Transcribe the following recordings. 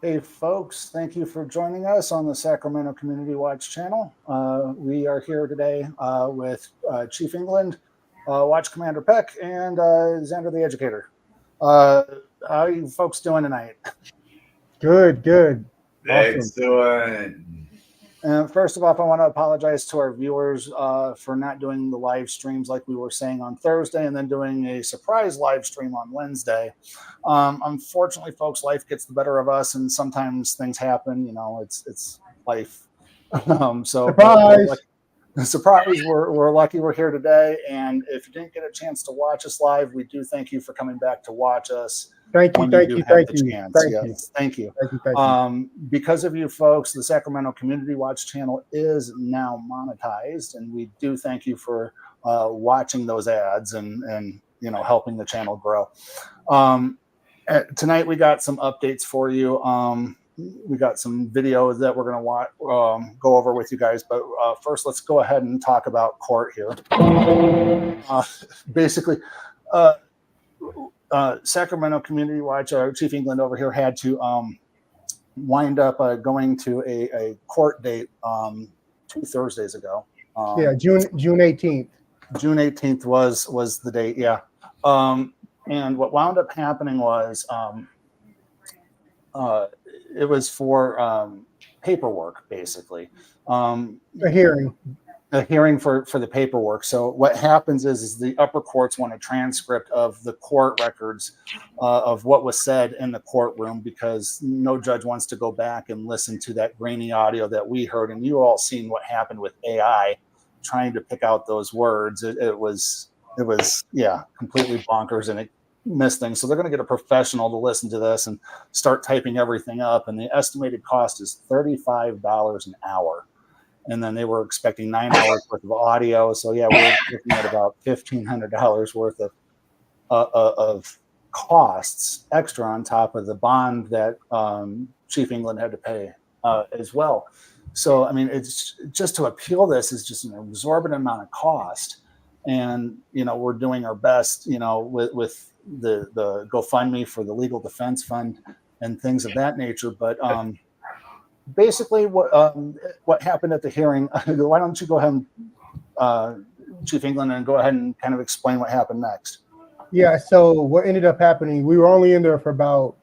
Hey folks, thank you for joining us on the Sacramento Community Watch channel. We are here today with Chief England, Watch Commander Peck, and Xander the Educator. How are you folks doing tonight? Good. Awesome. Excellent. And first of all, I want to apologize to our viewers for not doing the live streams like we were saying on Thursday and then doing a surprise live stream on Wednesday. Unfortunately, folks, life gets the better of us and sometimes things happen. You know, it's life. Surprise! Surprise, we're lucky we're here today. And if you didn't get a chance to watch us live, we do thank you for coming back to watch us. Thank you. Because of you folks, the Sacramento Community Watch channel is now monetized, and we do thank you for watching those ads and helping the channel grow. Tonight we got some updates for you. We got some videos that we're going to go over with you guys, but first let's go ahead and talk about court here. Sacramento Community Watch, Chief England over here, had to wind up going to a court date 2 Thursdays ago. June 18th. June 18th was the date, yeah. And what wound up happening was it was for paperwork, basically. A hearing for the paperwork. So what happens is the upper courts want a transcript of the court records of what was said in the courtroom, because no judge wants to go back and listen to that grainy audio that we heard. And you all seen what happened with AI trying to pick out those words. It was completely bonkers, and it missed things. So they're going to get a professional to listen to this and start typing everything up. And the estimated cost is $35 an hour. And then they were expecting 9 hours worth of audio. So yeah, we're looking at about $1,500 worth of costs extra on top of the bond that Chief England had to pay as well. So I mean, it's just to appeal this is just an exorbitant amount of cost. And we're doing our best, with the GoFundMe for the legal defense fund and things of that nature. But basically, what happened at the hearing? Why don't you go ahead and Chief England and go ahead and kind of explain what happened next? Yeah. So what ended up happening? We were only in there for about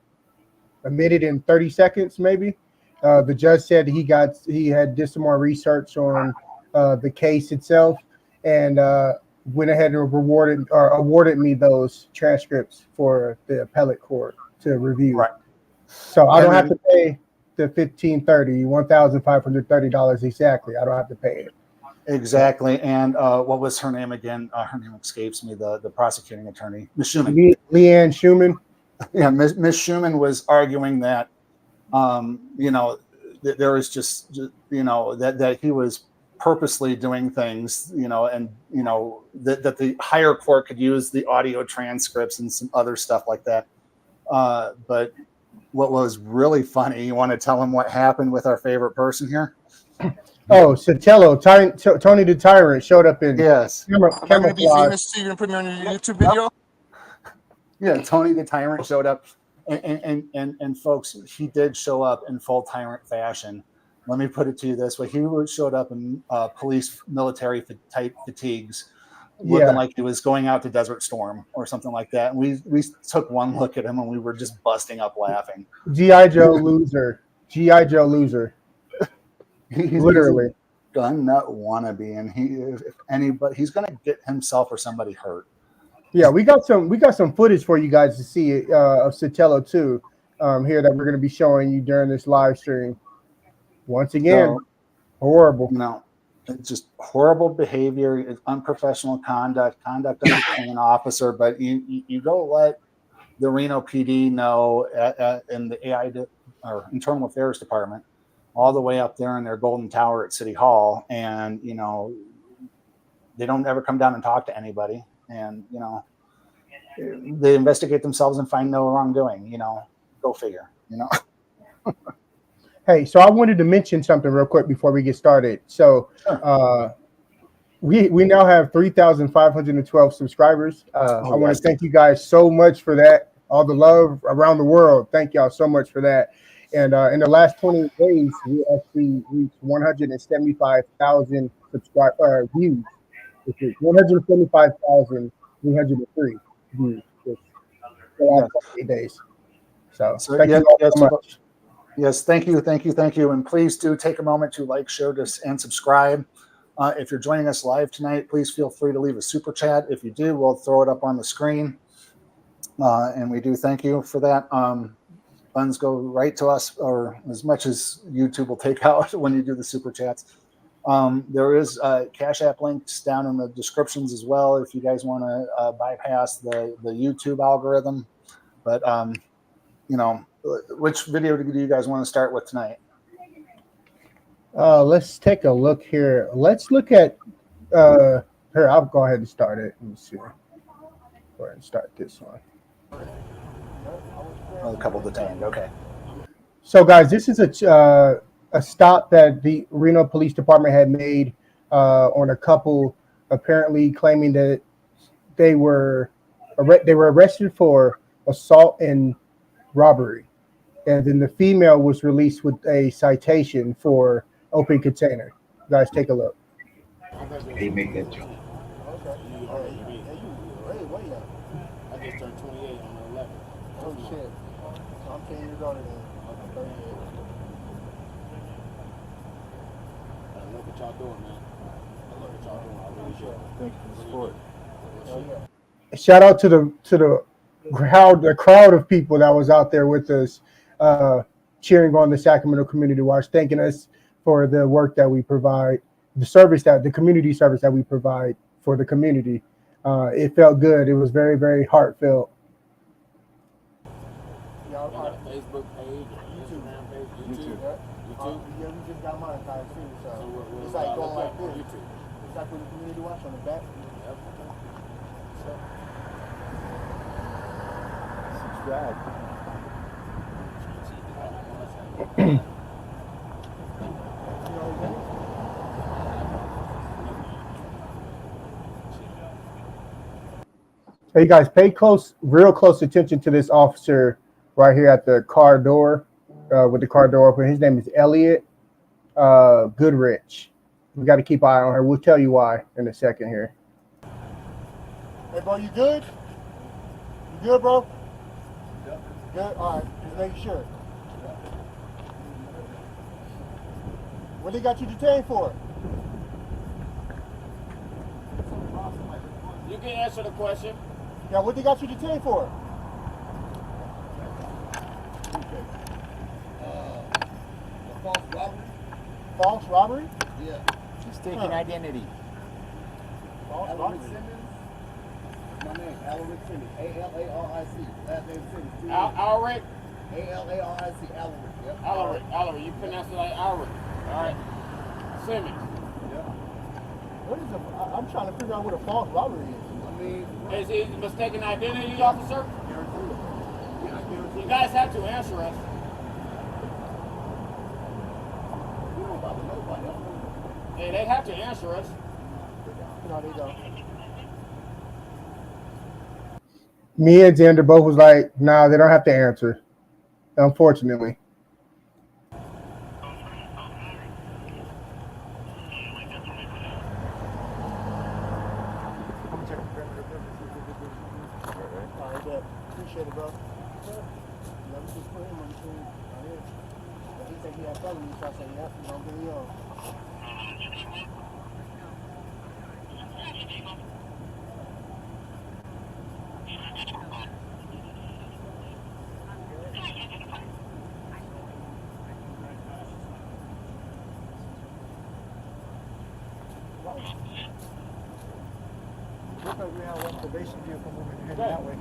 a minute and 30 seconds, maybe. The judge said he did some more research on the case itself, and went ahead and awarded me those transcripts for the appellate court to review. Right. So I don't have to pay the $1,530 exactly. I don't have to pay it. Exactly. And what was her name again? Her name escapes me. The prosecuting attorney, Ms. Schuman. Leanne Schuman. Yeah, Ms. Schuman was arguing that there was just that he was purposely doing things, and that the higher court could use the audio transcripts and some other stuff like that. But what was really funny, you want to tell him what happened with our favorite person here? Oh, Sotelo, Tony the Tyrant showed up in yes. Am I going to be famous too? You're going to put me on your YouTube video? Yeah, Tony the Tyrant showed up, and folks, he did show up in full tyrant fashion. Let me put it to you this way: he showed up in police military type fatigues, looking like he was going out to Desert Storm or something like that. And we took one look at him and we were just busting up laughing. G.I. Joe loser. He's literally gun nut wannabe, and he's going to get himself or somebody hurt. Yeah, we got some footage for you guys to see of Sotelo too, here that we're going to be showing you during this live stream. Once again, horrible. No, it's just horrible behavior. It's unprofessional conduct unbecoming an officer. But you go let the Reno PD know in the AI or Internal Affairs Department, all the way up there in their golden tower at City Hall, and they don't ever come down and talk to anybody, and they investigate themselves and find no wrongdoing. Go figure. Hey, so I wanted to mention something real quick before we get started. So we now have 3,512 subscribers. I want to thank you guys so much for that. All the love around the world. Thank y'all so much for that. And in the last 20 days, we actually reached 175,000 views. Which is 175,303 views just the last 28 days. So thank you all so much. Yes, thank you. And please do take a moment to like, share this, and subscribe. If you're joining us live tonight, please feel free to leave a super chat. If you do, we'll throw it up on the screen. And we do thank you for that. Funds go right to us, or as much as YouTube will take out when you do the super chats. There is Cash App links down in the descriptions as well if you guys want to bypass the YouTube algorithm. But, which video do you guys want to start with tonight? Let's take a look here. Let's look at here. I'll go ahead and start it. Let me see. Go ahead and start this one. A couple detained. Okay. So, guys, this is a stop that the Reno Police Department had made on a couple, apparently claiming that they were arrested for assault and robbery, and then the female was released with a citation for open container. Guys, take a look. They make that joke. I just turned 28 on the 11th. Oh shit. So I'm 10 years older than 38. I love what y'all doing, man. I love what y'all doing. I really do. Thank you for the support. Shout out to the crowd of people that was out there with us, cheering on the Sacramento Community Watch, thanking us for the work that we provide, the community service that we provide for the community. It felt good. It was very, very heartfelt. Y'all got a Facebook page, Instagram page, YouTube. Yeah, we just got monetized too. So what it's like going like on this. YouTube? It's like with the community watch on the back. Subscribe. Hey guys, pay real close attention to this officer right here at the car door, with the car door open. His name is Elliot Goodrich. We got to keep an eye on her. We'll tell you why in a second here. Hey, bro, you good? You good, bro? Good? All right, just making sure. What they got you detained for? You can answer the question. Yeah, what they got you detained for? False robbery? False robbery? Yeah. Mistaken identity. False Alaric robbery. Simmons? My name, Alaric Simmons. A-L-A-R-I-C. Last name Simmons. Alric. A-L-A-R-I-C. Alaric. Yep. Alric. You pronounce it like Alric. All right. Simmons. What is I'm trying to figure out what a false robbery is. I mean, Is he mistaken identity, officer? You guys have to answer us. we don't bother nobody. Hey, they have to answer us. No, they don't. Me and Xander both was like, nah, they don't have to answer, unfortunately. All right, good. Appreciate it, bro. Yeah, we just put him on the screen right here. Yeah, he said he had felonies, so I said, yep, you don't get me on. Looks like we have one probation vehicle moving heading that way.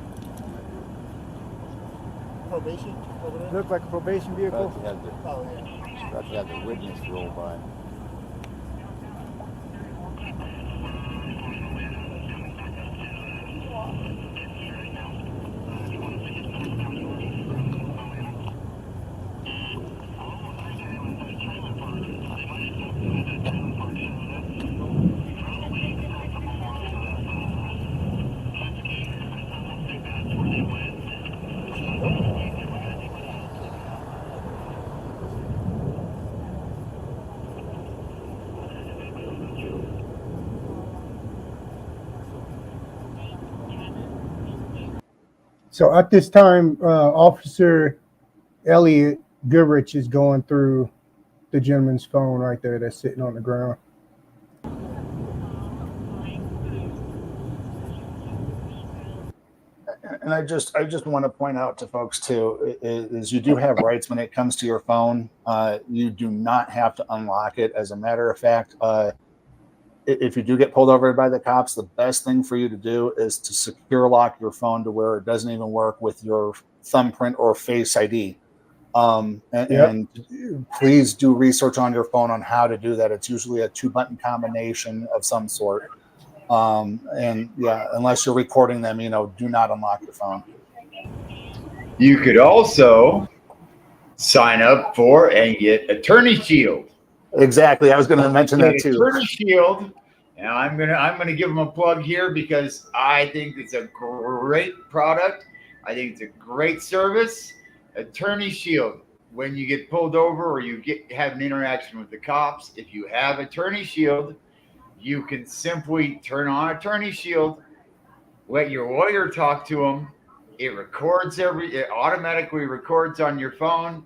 Probation over there? Look like a probation vehicle. About to have the, Oh, yeah. about to have the witness roll by. So at this time, Officer Elliot Goodrich is going through the gentleman's phone right there that's sitting on the ground. And I just want to point out to folks too is you do have rights when it comes to your phone. You do not have to unlock it. As a matter of fact, if you do get pulled over by the cops, the best thing for you to do is to secure lock your phone to where it doesn't even work with your thumbprint or Face ID. And please do research on your phone on how to do that. It's usually a 2-button combination of some sort. And yeah, unless you're recording them, do not unlock your phone. You could also sign up for and get Attorney Shield. Exactly. I was going to mention that too. Attorney Shield. And I'm gonna give them a plug here because I think it's a great product. I think it's a great service. Attorney Shield. When you get pulled over or you have an interaction with the cops, if you have Attorney Shield, you can simply turn on Attorney Shield, let your lawyer talk to them. It automatically records on your phone,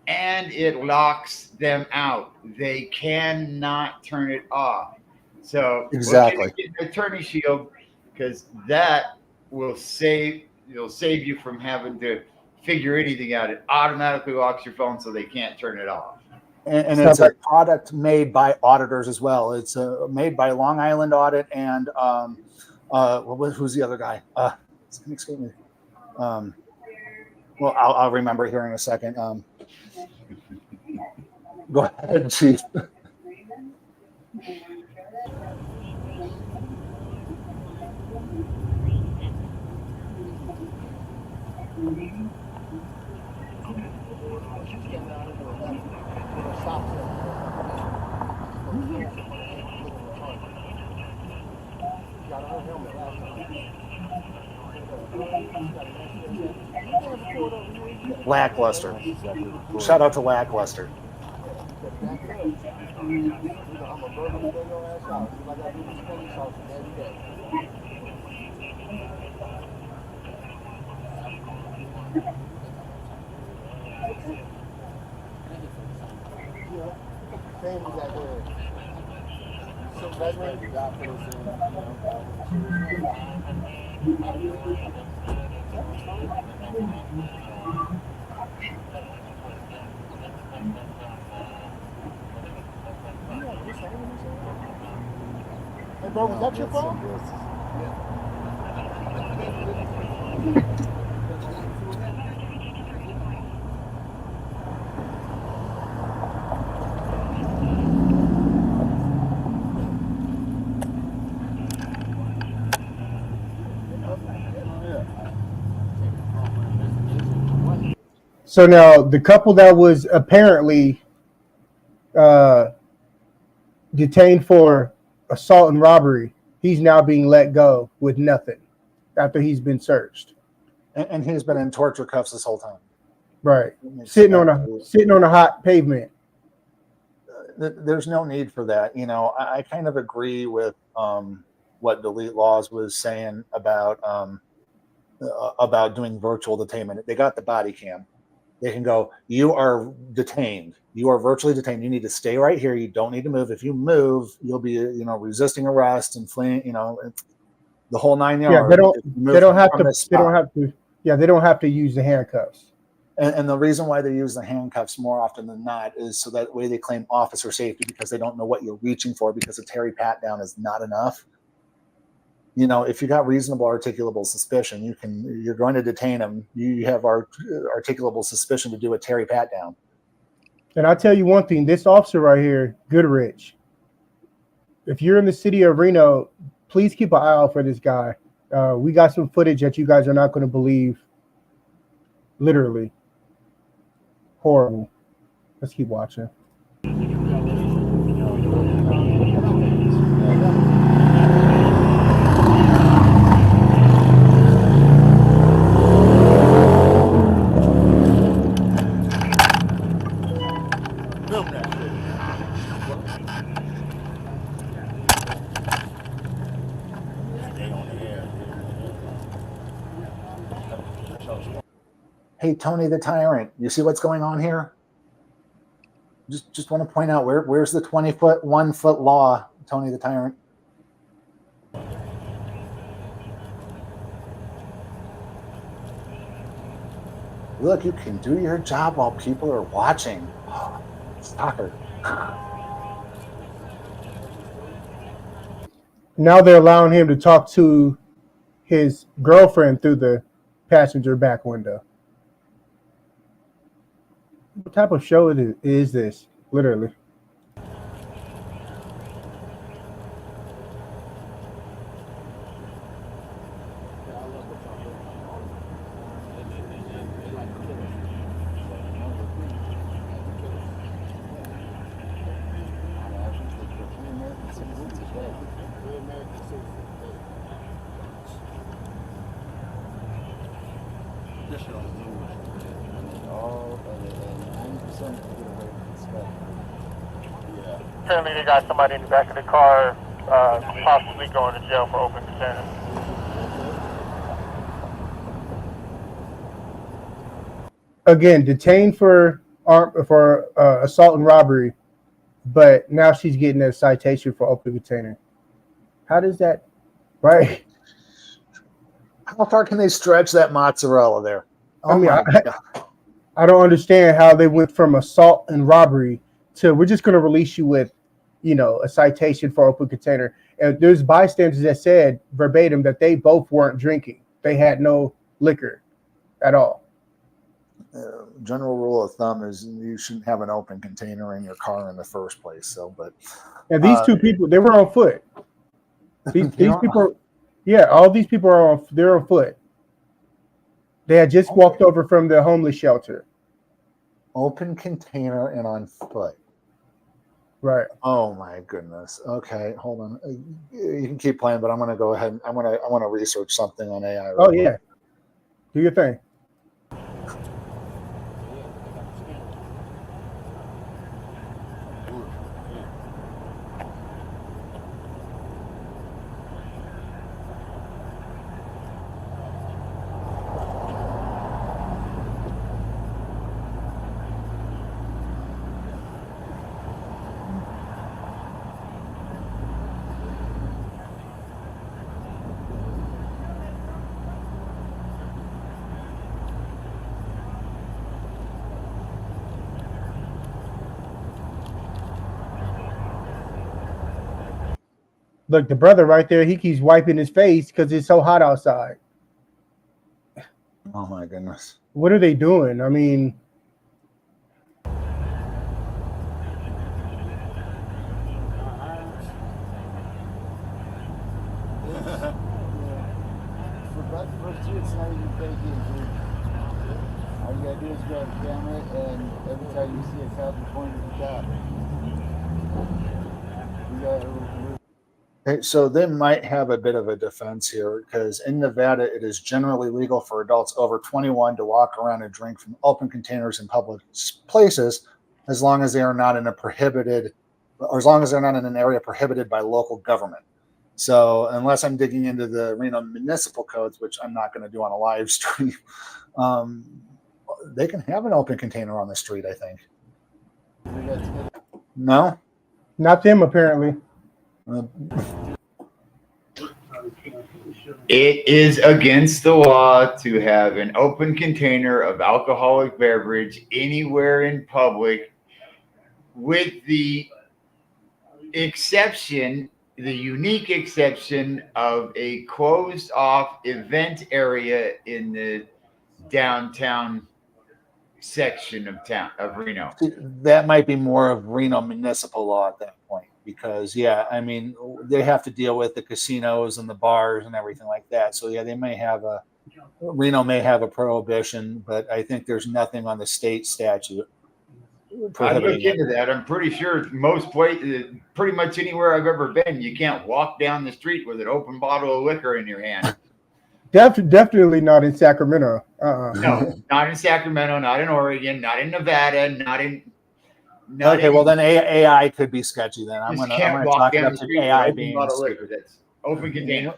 and it locks them out. They cannot turn it off. So exactly, get Attorney Shield because that will save you from having to figure anything out. It automatically locks your phone so they can't turn it off. And it's a product made by auditors as well. It's made by Long Island Audit and who's the other guy? Excuse me. Well, I'll remember here in a second. Go ahead, Chief. Lackluster. Shout out to Lackluster. Hey, bro, was that your phone? So now the couple that was apparently detained for assault and robbery, he's now being let go with nothing after he's been searched. And he's been in torture cuffs this whole time. Right. Sitting on a hot pavement. There's no need for that. I kind of agree with what Delete Laws was saying about doing virtual detainment. They got the body cam. They can go, you are detained. You are virtually detained. You need to stay right here. You don't need to move. If you move, you'll be, resisting arrest and fleeing, the whole 9 yards. Yeah, they don't have to use the handcuffs. And the reason why they use the handcuffs more often than not is so that way they claim officer safety because they don't know what you're reaching for because a Terry pat down is not enough. If you got reasonable articulable suspicion, you're going to detain them. You have articulable suspicion to do a Terry pat down. And I'll tell you one thing, this officer right here, Goodrich, if you're in the city of Reno, please keep an eye out for this guy. We got some footage that you guys are not going to believe. Literally. Horrible. Let's keep watching. Hey, Tony the Tyrant, you see what's going on here? Just want to point out where's the 20-foot, 1-foot law, Tony the Tyrant? Look, you can do your job while people are watching. Oh, stalker. Now they're allowing him to talk to his girlfriend through the passenger back window. What type of show is this? Literally. Apparently they got somebody in the back of the car, possibly going to jail for open container. Again, detained for assault and robbery, but now she's getting a citation for open container. How does that, right? How far can they stretch that mozzarella there? Oh, I mean, my God. I don't understand how they went from assault and robbery to we're just going to release you with, a citation for open container. And there's bystanders that said verbatim that they both weren't drinking. They had no liquor at all. General rule of thumb is you shouldn't have an open container in your car in the first place. So, but And these two people, they were on foot. These people, all these people they're on foot. They had just walked over from the homeless shelter. Open container and on foot. Right. Oh my goodness. Okay, hold on. You can keep playing, but I'm gonna go ahead. I want to research something on AI. Oh yeah. Do your thing. Look, the brother right there, he keeps wiping his face because it's so hot outside. Oh my goodness. What are they doing? I mean, First year, it's not even fake dude. All you gotta do is grab a camera, and every time you see a cop, you point at the cop. Okay, so they might have a bit of a defense here because in Nevada, it is generally legal for adults over 21 to walk around and drink from open containers in public places, as long as they are not in as long as they're not in an area prohibited by local government. So unless I'm digging into the Reno municipal codes, which I'm not going to do on a live stream, they can have an open container on the street, I think. No? not them apparently. It is against the law to have an open container of alcoholic beverage anywhere in public, with the unique exception of a closed off event area in the downtown section of Reno. That might be more of Reno municipal law at that point, because they have to deal with the casinos and the bars and everything like that. So yeah, Reno may have a prohibition, but I think there's nothing on the state statute I looked into that. I'm pretty sure most places, pretty much anywhere I've ever been, you can't walk down the street with an open bottle of liquor in your hand. Definitely not in Sacramento. No, not in Sacramento, not in Oregon, not in Nevada, not in. Well then AI could be sketchy. Then I'm Just gonna walk talk down about the street AI with being bottle of liquor. That's open container.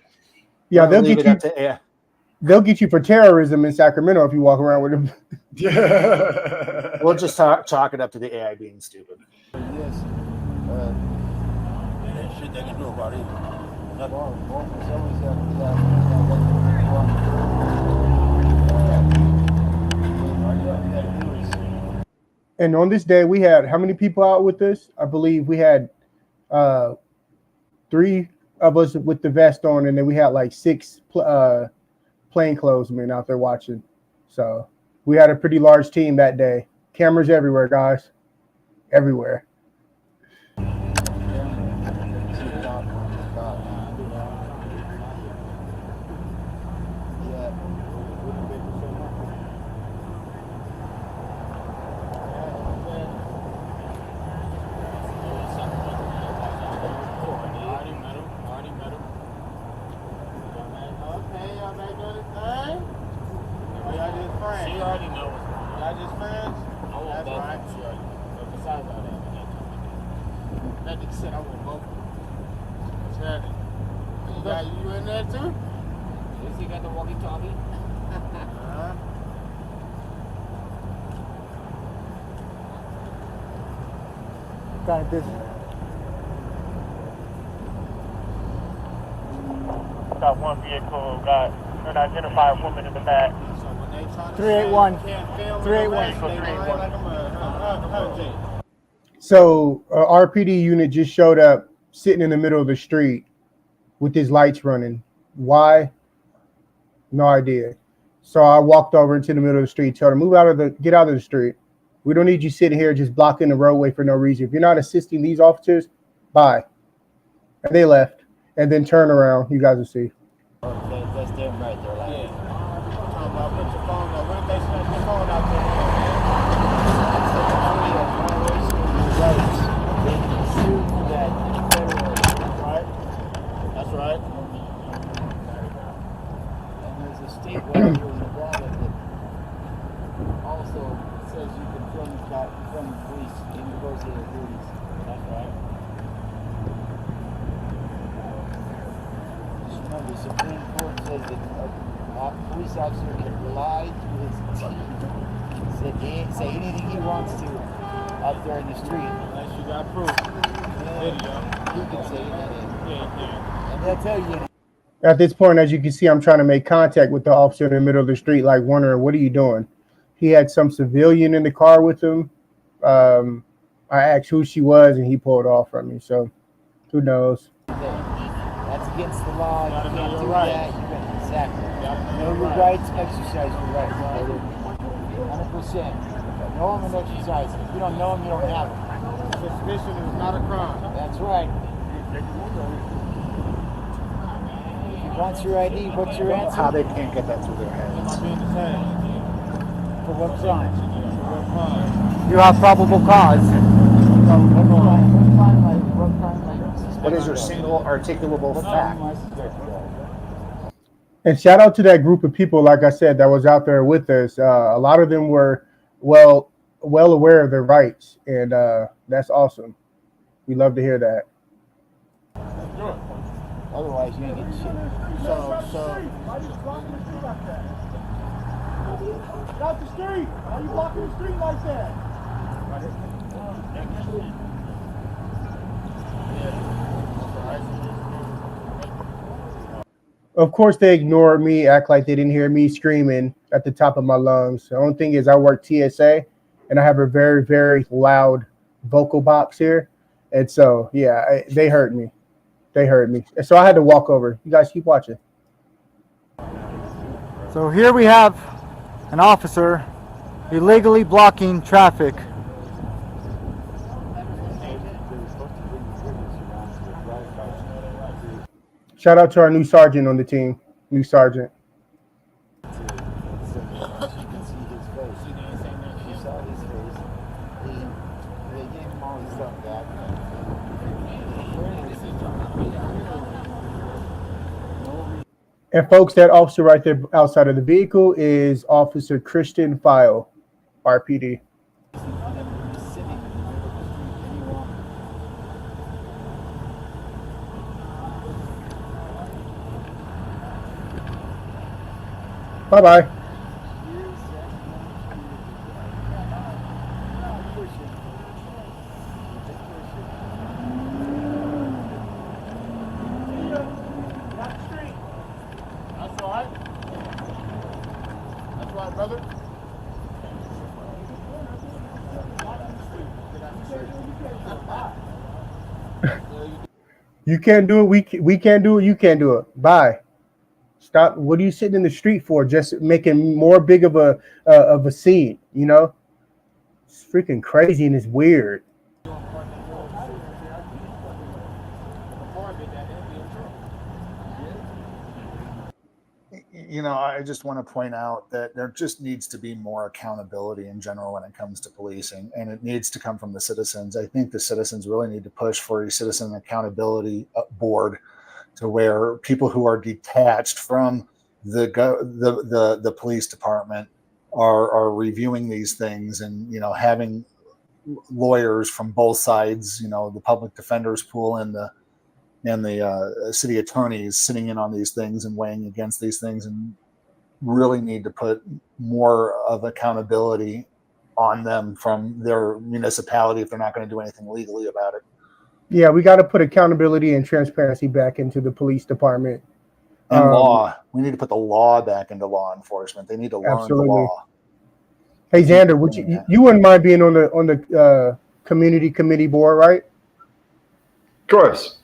Yeah, they'll leave get it you. up to AI. they'll get you for terrorism in Sacramento if you walk around with them. We'll just chalk it up to the AI being stupid. Yes. Ain't shit they can do about it. Nothing. It's always And on this day, we had how many people out with us? I believe we had 3 of us with the vest on, and then we had like 6 plainclothesmen out there watching. So we had a pretty large team that day. Cameras everywhere, guys. Everywhere. You in there too? He got the walkie-talkie. Kind of busy. Got one vehicle, got unidentified woman in the back. 381. 381. So RPD unit just showed up sitting in the middle of the street with his lights running. Why? No idea. So I walked over into the middle of the street, told him, get out of the street. We don't need you sitting here just blocking the roadway for no reason. If you're not assisting these officers, bye. And they left. And then turn around. You guys will see. That's damn right. They're like, Put your phone up. When they snatch your phone out there, that's right. and there's a state law here in Nevada that also says you can film police in the course of their duties. That's right. Just remember, the Supreme Court says that a police officer can lie to his team. Say anything he wants to out there in the street. Unless you got proof. Video. You can say anything. Yeah. And they'll tell you. At this point, as you can see, I'm trying to make contact with the officer in the middle of the street, like wondering, what are you doing? He had some civilian in the car with him. I asked who she was, and he pulled off from me. So who knows? That's against the law. You Gotta know can't your do rights. that. Exactly. Gotta know Know your your rights. rights, exercise your rights. 100%. Know them and exercise them. If you don't know them, you don't have them. Suspicion is not a crime. That's right. If you want your ID, what's your answer? How they can't get that through their Am heads. I being detained? For what crime? For what crime? You have probable cause. What What is your single articulable fact? And shout out to that group of people, like I said, that was out there with us. A lot of them were well aware of their rights, and that's awesome. We love to hear that. Otherwise, you ain't getting shit. So, Why you blocking the street like that? Get out the street! Why you blocking the street like that? Of course, they ignored me, act like they didn't hear me screaming at the top of my lungs. The only thing is I work TSA, and I have a very, very loud vocal box here. And so, yeah, they heard me. They heard me. And so I had to walk over. You guys keep watching. So here we have an officer illegally blocking traffic. Shout out to our new sergeant on the team. New sergeant. And folks, that officer right there outside of the vehicle is Officer Christian File, RPD. Bye bye. That's all right. That's right, brother. You can't do it. We can't do it. You can't do it. Bye. Stop. What are you sitting in the street for? Just making more big of a scene. You know, it's freaking crazy and it's weird. You know, I just want to point out that there just needs to be more accountability in general when it comes to policing, and it needs to come from the citizens. I think the citizens really need to push for a citizen accountability board, to where people who are detached from the police department are reviewing these things, and you know, having lawyers from both sides, you know, the public defenders pool and the city attorneys sitting in on these things and weighing against these things, and really need to put more of accountability on them from their municipality if they're not going to do anything legally about it. Yeah, we got to put accountability and transparency back into the police department. And law. We need to put the law back into law enforcement. They need to learn Absolutely. the law. Hey Xander, would you wouldn't mind being on the community committee board, right? Of course.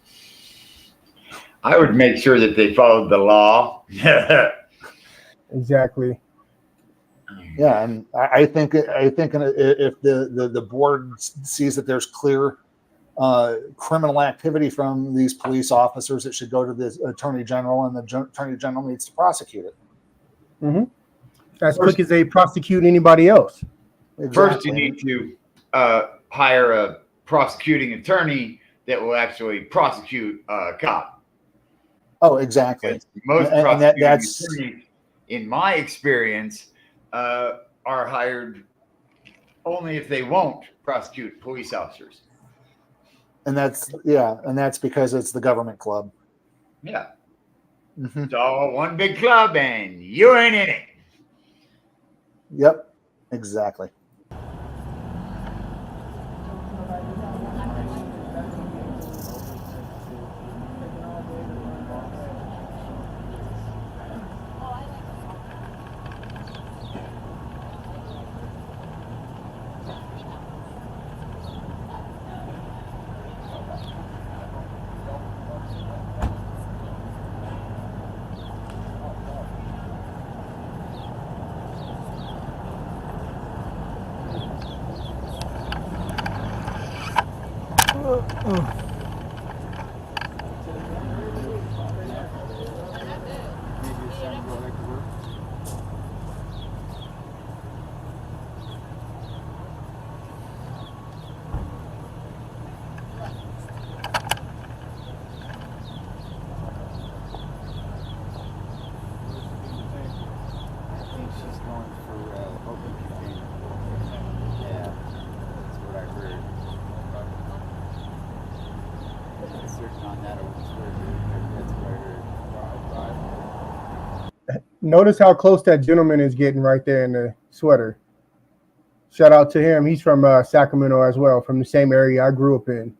I would make sure that they followed the law. Exactly. Yeah, and I think if the board sees that there's clear criminal activity from these police officers, it should go to the attorney general, and the attorney general needs to prosecute it. Mm-hmm. As quick as they prosecute anybody else. Exactly. First, you need to hire a prosecuting attorney that will actually prosecute a cop. Oh, exactly. Because most And prosecuting that's attorneys, in my experience, are hired only if they won't prosecute police officers. and that's because it's the government club. Yeah. Mm-hmm. It's all one big club and you ain't in it. Yep, exactly. Notice how close that gentleman is getting right there in the sweater. Shout out to him. He's from Sacramento as well, from the same area I grew up in.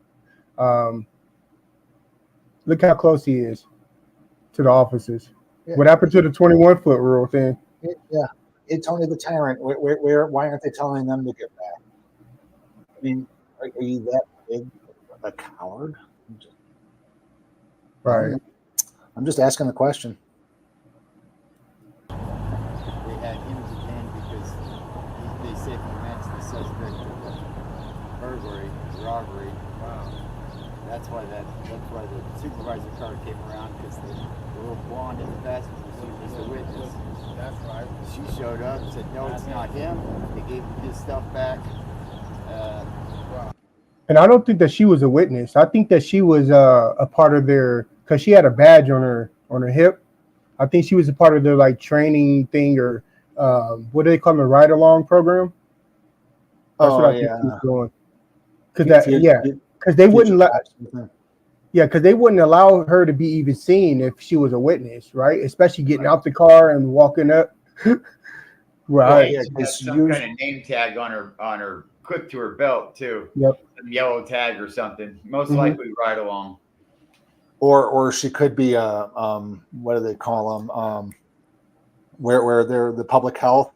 Look how close he is to the officers. Yeah. What happened to the 21-foot rule thing? Yeah. Hey, Tony the Tyrant, why aren't they telling them to get back? I mean, are you that big a coward? Right. I'm just asking the question. They had him detained because they said he matched the suspect of the burglary, robbery. Wow. That's why the supervisor car came around, because the little blonde in the passenger seat was the witness. That's right. She showed up and said, no, it's not him. They gave him his stuff back. And I don't think that she was a witness. I think that she was a part of their, because she had a badge on her hip. I think she was a part of their like training thing, or what do they call it, a ride along program? That's what I think she was doing. Because they wouldn't because they wouldn't allow her to be even seen if she was a witness, right? Especially getting out the car and walking up Right. yeah, She got because some kind of name tag on her clip to her belt too. Yep. Some yellow tag or something. Most Mhm. likely ride along. or she could be what do they call them? Where they're the public health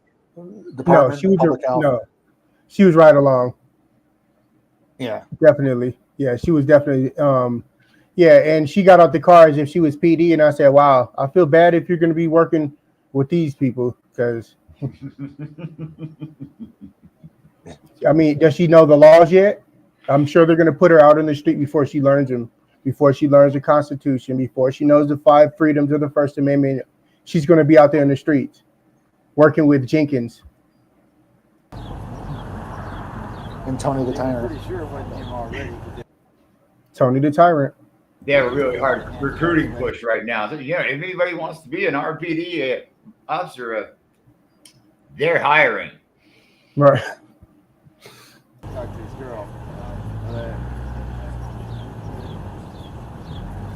department. She was public health. no, she was right along. Yeah. Definitely. Yeah, she was definitely. Yeah, and she got out the car as if she was PD, and I said, "Wow, I feel bad if you're going to be working with these people because." I mean, does she know the laws yet? I'm sure they're going to put her out in the street before she learns them, before she learns the Constitution, before she knows the 5 freedoms of the First Amendment. She's going to be out there in the streets working with Jenkins. And Tony the Tyrant. Pretty sure it wasn't him already. Tony the Tyrant. They have a really hard recruiting push right now. So, if anybody wants to be an RPD officer, they're hiring. Right. Talk to this girl.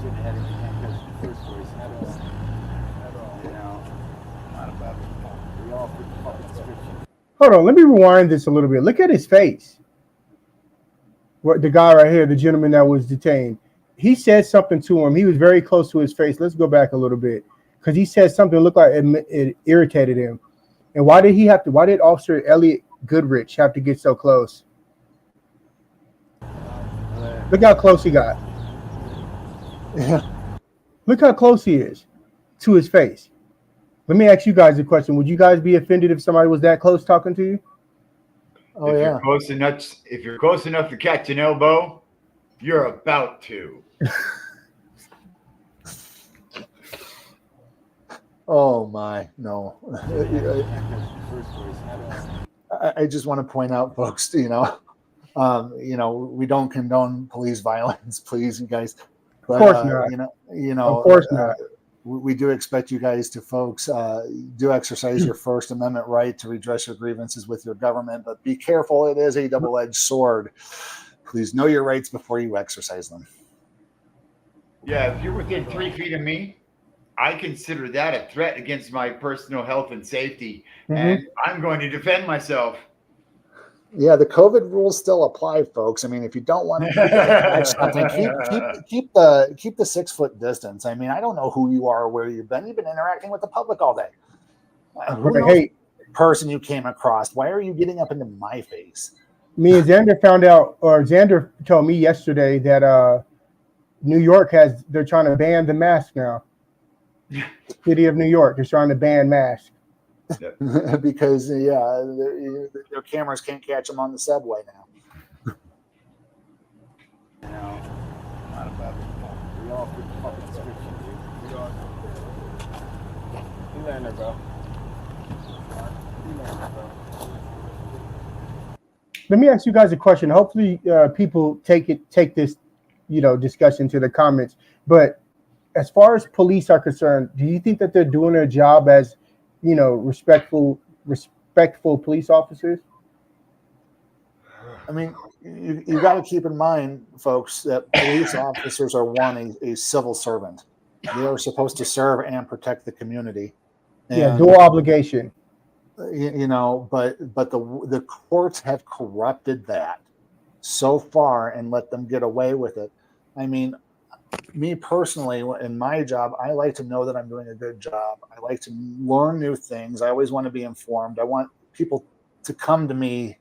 Shouldn't have had any handcuffs in the first place. At all. You know, not about it. We all fit the fucking description. Hold on, let me rewind this a little bit. Look at his face. What the guy right here, the gentleman that was detained, he said something to him. He was very close to his face. Let's go back a little bit because he said something that looked like it irritated him. And why did Officer Elliot Goodrich have to get so close? Look how close he got. Yeah. Look how close he is to his face. Let me ask you guys a question. Would you guys be offended if somebody was that close talking to you? Oh if yeah. you're close enough to catch an elbow, you're about to. Oh my, no. I just want to point out, folks, we don't condone police violence, please, you guys. But, of course not. Of course not. We do expect you guys to, folks, do exercise your First Amendment right to redress your grievances with your government, but be careful. It is a double-edged sword. Please know your rights before you exercise them. Yeah, if you're within 3 feet of me, I consider that a threat against my personal health and safety, and I'm going to defend myself. Yeah, the COVID rules still apply, folks. I mean, if you don't want to catch something, keep the 6 foot distance. I mean, I don't know who you are or where you've been. You've been interacting with the public all day. Who knows the person you came across? Why are you getting up into my face? Me and Xander Xander told me yesterday that New York they're trying to ban the mask now. City of New York is trying to ban masks. Because their cameras can't catch them on the subway now. Not about it. We all fit the fucking description, dude. You land there, bro. Let me ask you guys a question. Hopefully, people take this, discussion to the comments. But as far as police are concerned, do you think that they're doing their job as respectful police officers? I mean, you got to keep in mind, folks, that police officers are a civil servant. They are supposed to serve and protect the community. And, dual obligation. But the courts have corrupted that so far and let them get away with it. I mean, me personally, in my job, I like to know that I'm doing a good job. I like to learn new things. I always want to be informed. I want people to come to me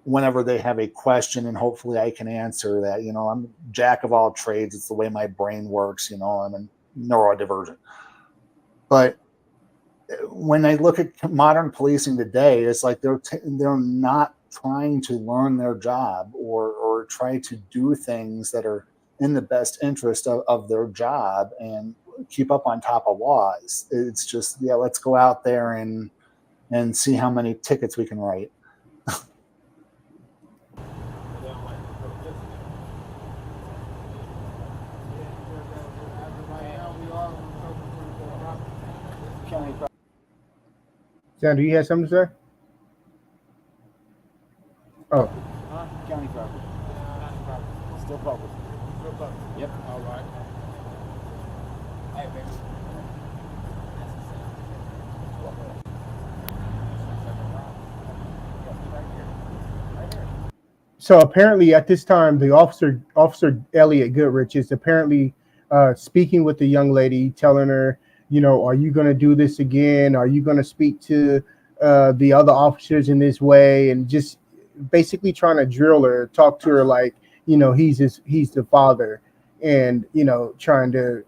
whenever they have a question, and hopefully I can answer that. I'm a jack of all trades. It's the way my brain works. I'm a neurodivergent. But when I look at modern policing today, it's like they're not trying to learn their job or try to do things that are in the best interest of their job and keep up on top of laws. It's just, let's go out there and see how many tickets we can write. Xander, you had something to say? Oh. County property. Still public. Yep. All right. Hey, baby. So apparently at this time, the officer Elliot Goodrich is apparently speaking with the young lady, telling her, are you going to do this again? Are you going to speak to the other officers in this way? And just basically trying to drill her, talk to her like, he's the father, and, trying to,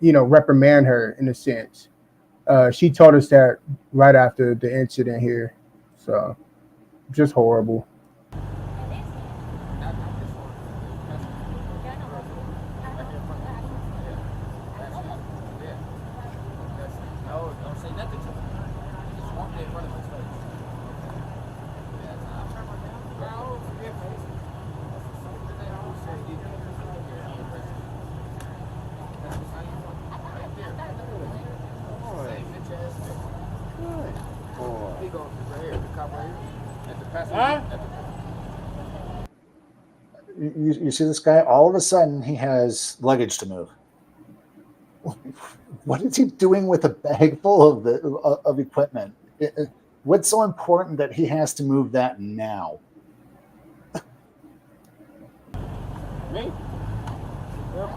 reprimand her in a sense. She told us that right after the incident here. So just horrible. You see this guy? All of a sudden, he has luggage to move. What is he doing with a bag full of equipment? What's so important that he has to move that now? Me? Yep,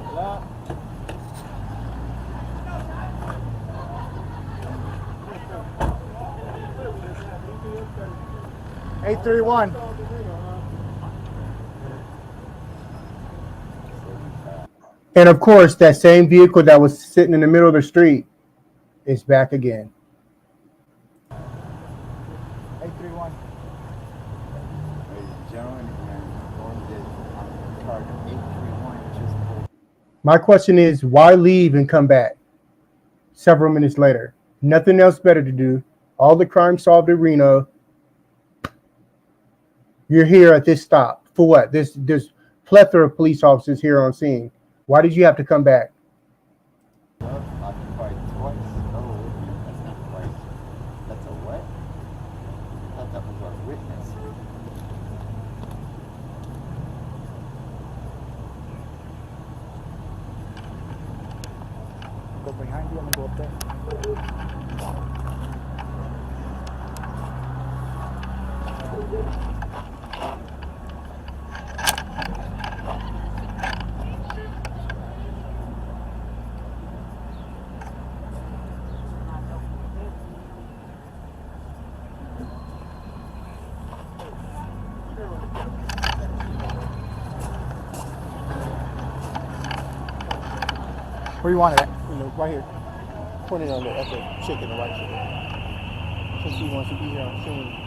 831. And of course, that same vehicle that was sitting in the middle of the street is back again. 831. Ladies and gentlemen, and on charge 831, just pulled. My question is, why leave and come back several minutes later? Nothing else better to do. All the crime solved in Reno. You're here at this stop. For what? There's plethora of police officers here on scene. Why did you have to come back? Well, occupied twice. Oh, that's not twice. That's a what? I thought that was our witness. Go behind you and go up there. Where you want it at? right here. Pointing on at the chick in the right chick. Since he wants to be here on scene.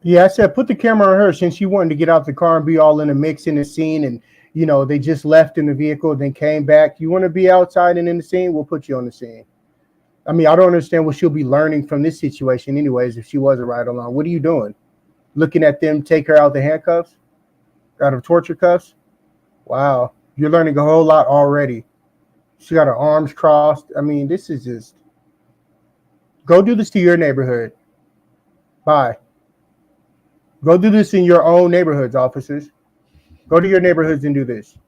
Yeah, I said put the camera on her since she wanted to get out the car and be all in the mix in the scene, and they just left in the vehicle, then came back. You want to be outside and in the scene? We'll put you on the scene. I mean, I don't understand what she'll be learning from this situation anyways if she was a ride along. What are you doing? Looking at them take her out of the handcuffs? Out of torture cuffs? Wow. You're learning a whole lot already. She got her arms crossed. I mean, this is just... Go do this to your neighborhood. Bye. Go do this in your own neighborhoods, officers. Go to your neighborhoods and do this.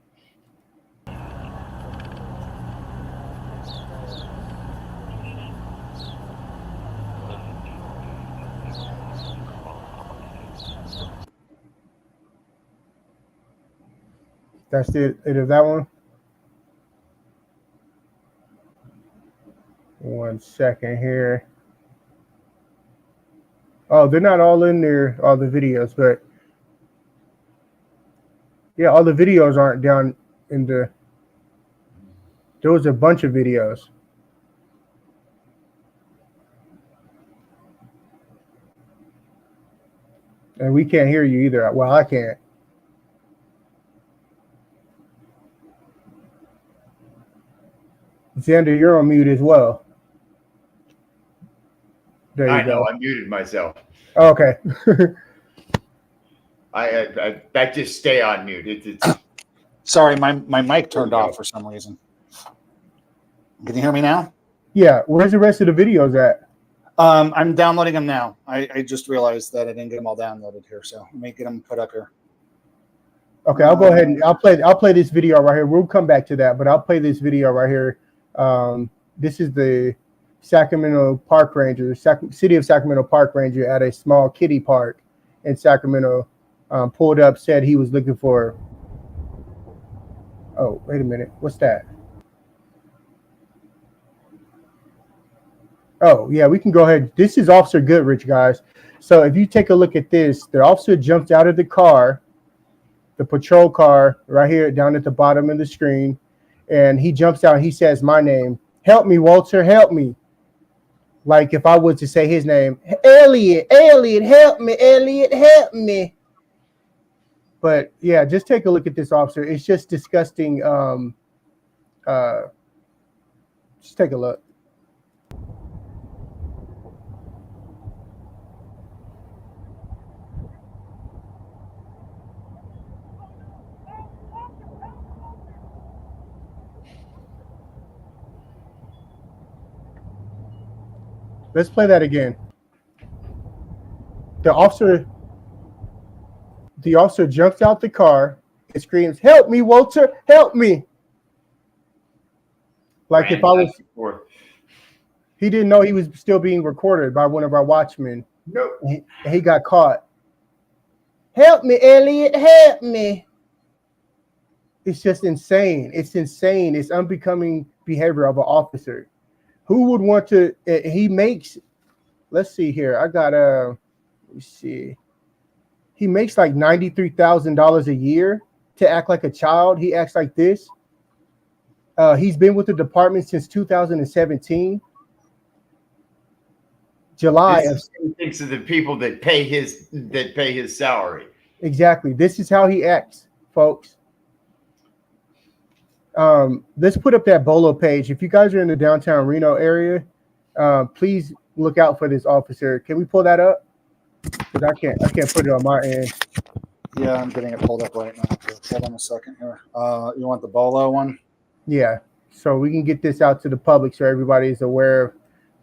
That's it. It is that one. 1 second here. Oh, they're not all in there, all the videos, but yeah, all the videos aren't down in the. There was a bunch of videos. And we can't hear you either. Well, I can't. Xander, you're on mute as well. There you go. I muted myself. Oh, okay. I that just stay on mute. It's Sorry, my mic turned off for some reason. Can you hear me now? Yeah. Where's the rest of the videos at? I'm downloading them now. I just realized that I didn't get them all downloaded here, so let me get them put up here. Okay, I'll go ahead and I'll play this video right here. We'll come back to that, but I'll play this video right here This is the Sacramento Park Ranger, City of Sacramento Park Ranger at a small kiddie park in Sacramento. Pulled up, said he was looking for. Oh, wait a minute. What's that? Oh, yeah, we can go ahead. This is Officer Goodrich, guys. So if you take a look at this, the officer jumped out of the car, the patrol car right here down at the bottom of the screen, and he jumps out. He says, my name. Help me, Walter, help me. Like if I was to say his name, Elliot, help me, Elliot, help me. But yeah, just take a look at this officer. It's just disgusting. Just take a look. Let's play that again. The officer jumps out the car and screams, help me, Walter, help me. Like if I was, he didn't know he was still being recorded by one of our watchmen. Nope. He got caught. Help me, Elliot, help me. It's just insane. It's insane. It's unbecoming behavior of an officer. Who would want to, he makes, let's see here. I got let me see. He makes like $93,000 a year to act like a child. He acts like this. He's been with the department since 2017. July. He thinks of the people that pay his salary. Exactly. This is how he acts, folks. Let's put up that Bolo page. If you guys are in the downtown Reno area, please look out for this officer. Can we pull that up? Because I can't put it on my end. Yeah, I'm getting it pulled up right now. Hold on a second here. You want the Bolo one? Yeah. So we can get this out to the public so everybody is aware of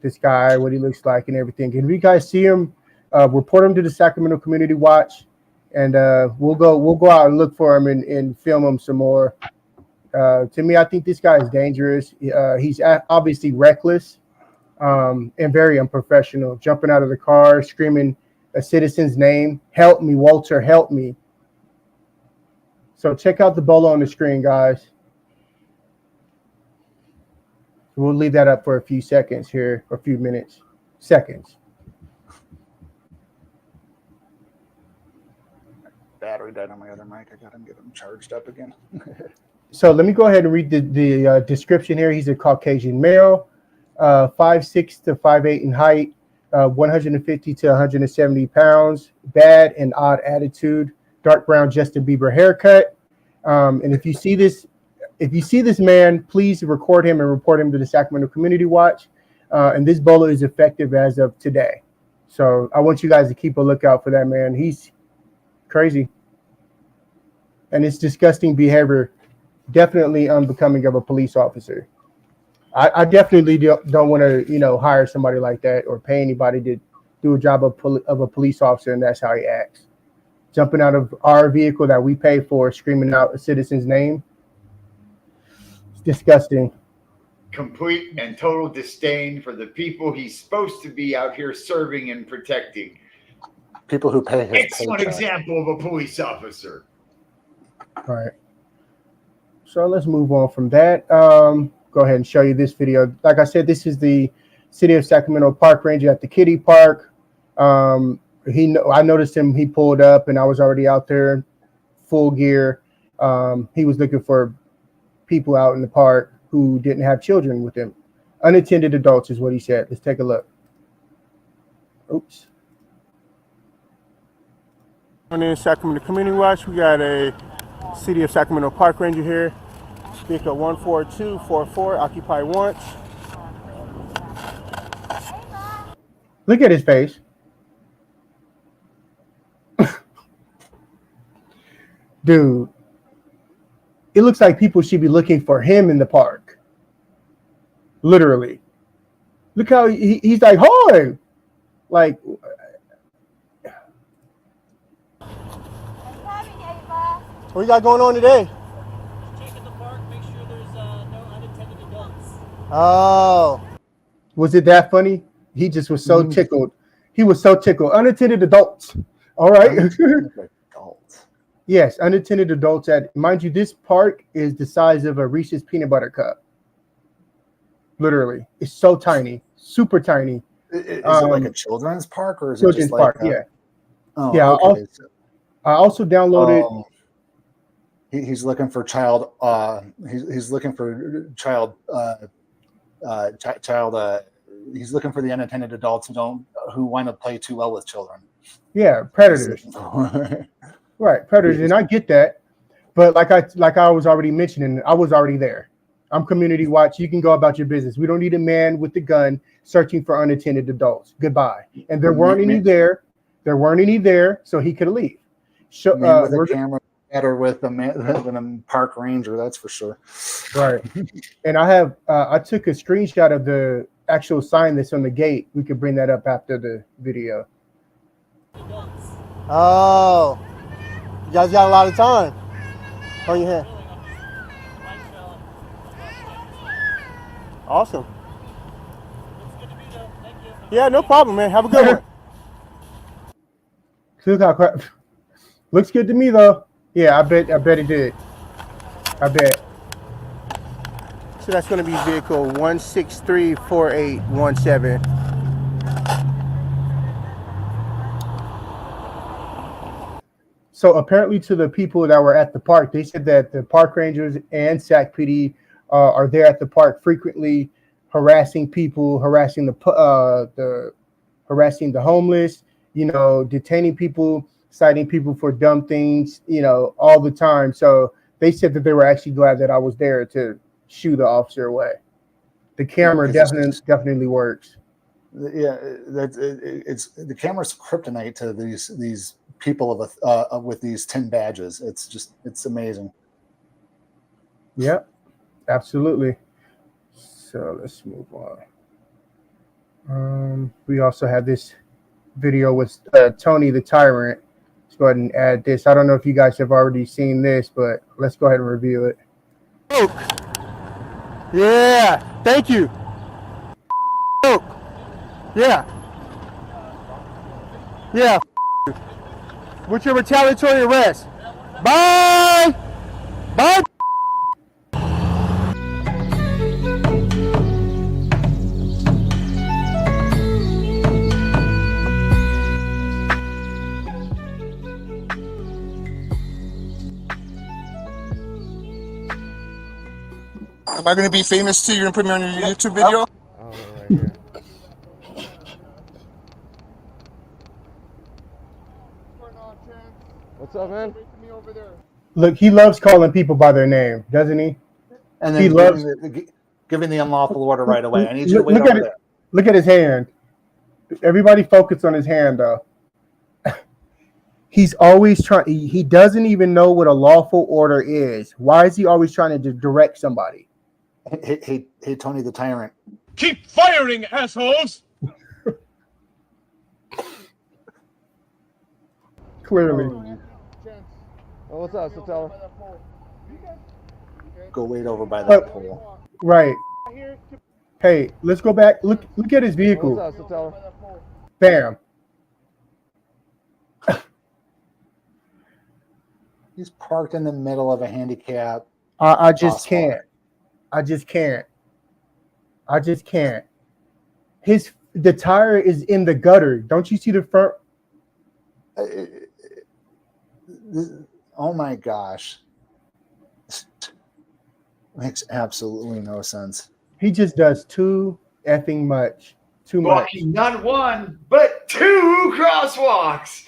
this guy, what he looks like and everything. And if you guys see him, report him to the Sacramento Community Watch, and we'll go out and look for him and film him some more. To me, I think this guy is dangerous. He's obviously reckless and very unprofessional, jumping out of the car, screaming a citizen's name. Help me, Walter, help me. So check out the Bolo on the screen, guys. We'll leave that up for a few seconds here, or a few minutes, seconds. Battery died on my other mic. I got to get him charged up again. So let me go ahead and read the description here. He's a Caucasian male, 5'6" to 5'8" in height, 150 to 170 pounds, bad and odd attitude, dark brown Justin Bieber haircut. And if you see this man, please record him and report him to the Sacramento Community Watch. And this Bolo is effective as of today. So I want you guys to keep a lookout for that man. He's crazy. And it's disgusting behavior. Definitely unbecoming of a police officer. I definitely don't want to, hire somebody like that or pay anybody to do a job of a police officer, and that's how he acts. Jumping out of our vehicle that we pay for, screaming out a citizen's name. It's disgusting. Complete and total disdain for the people he's supposed to be out here serving and protecting. People who pay his Excellent paycheck. example of a police officer. All right. So let's move on from that. Go ahead and show you this video. Like I said, this is the City of Sacramento Park Ranger at the kiddie park. I noticed him. He pulled up, and I was already out there, full gear. He was looking for people out in the park who didn't have children with them. Unattended adults is what he said. Let's take a look. Oops. In Sacramento Community Watch, we got a City of Sacramento Park Ranger here. Speaker 14244, occupy once. Look at his face. Dude, it looks like people should be looking for him in the park. Literally. Look how he's like, "Hi!" Like, what you got going on today? Check in the park, make sure there's no unattended adults. Oh. Was it that funny? He just was so tickled. He was so tickled. Unattended adults. All right. Adults. Yes, unattended adults. Mind you, this park is the size of a Reese's peanut butter cup. Literally, it's so tiny, super tiny. Is it like a children's park or is it Children's just like park? Yeah. Oh, Yeah. okay. I also downloaded. He's looking for child. He's looking for child. He's looking for the unattended adults who want to play too well with children. Yeah, predators. Right, predators, and I get that, but like I was already mentioning, I was already there. I'm community watch. You can go about your business. We don't need a man with the gun searching for unattended adults. Goodbye. And there weren't any there. There weren't any there, so he could leave. With a camera better with a man than a park ranger, that's for sure. Right. And I took a screenshot of the actual sign that's on the gate. We could bring that up after the video. Oh. You guys got a lot of time on your hand. Awesome. Yeah, no problem, man. Have a good one. Look how crap. Looks good to me though. Yeah, I bet it did. I bet. So that's going to be vehicle 1634817. So apparently, to the people that were at the park, they said that the park rangers and SAC PD are there at the park frequently, harassing people, harassing the homeless, detaining people, citing people for dumb things, all the time. So they said that they were actually glad that I was there to shoo the officer away. The camera definitely works. Yeah, it's the camera's kryptonite to these people with these 10 badges. It's amazing. Yep, absolutely. So let's move on. We also have this video with Tony the Tyrant. Let's go ahead and add this. I don't know if you guys have already seen this, but let's go ahead and review it. Oh. Yeah, thank you. Oh. Yeah. Yeah. What's your retaliatory arrest? Bye. Bye. Am I going to be famous too? You're going to put me on your YouTube video? Oh, right here. What's up, man? Look, he loves calling people by their name, doesn't he? And then he loves giving the unlawful order right away. I need you to wait over there. Look at his hand. Everybody focus on his hand, though. He's always trying. He doesn't even know what a lawful order is. Why is he always trying to direct somebody? Hey, Tony the Tyrant. Keep firing, assholes! Clearly. Oh, what's up, Sotelo? Go wait over by that pole. Right. Hey, let's go back. Look at his vehicle. What's up, Sotelo? Bam. He's parked in the middle of a handicap. I just can't. I just can't. The tire is in the gutter. Don't you see the front? Oh my gosh. Makes absolutely no sense. He just does too effing much. Too much. Blocking not one, but two crosswalks.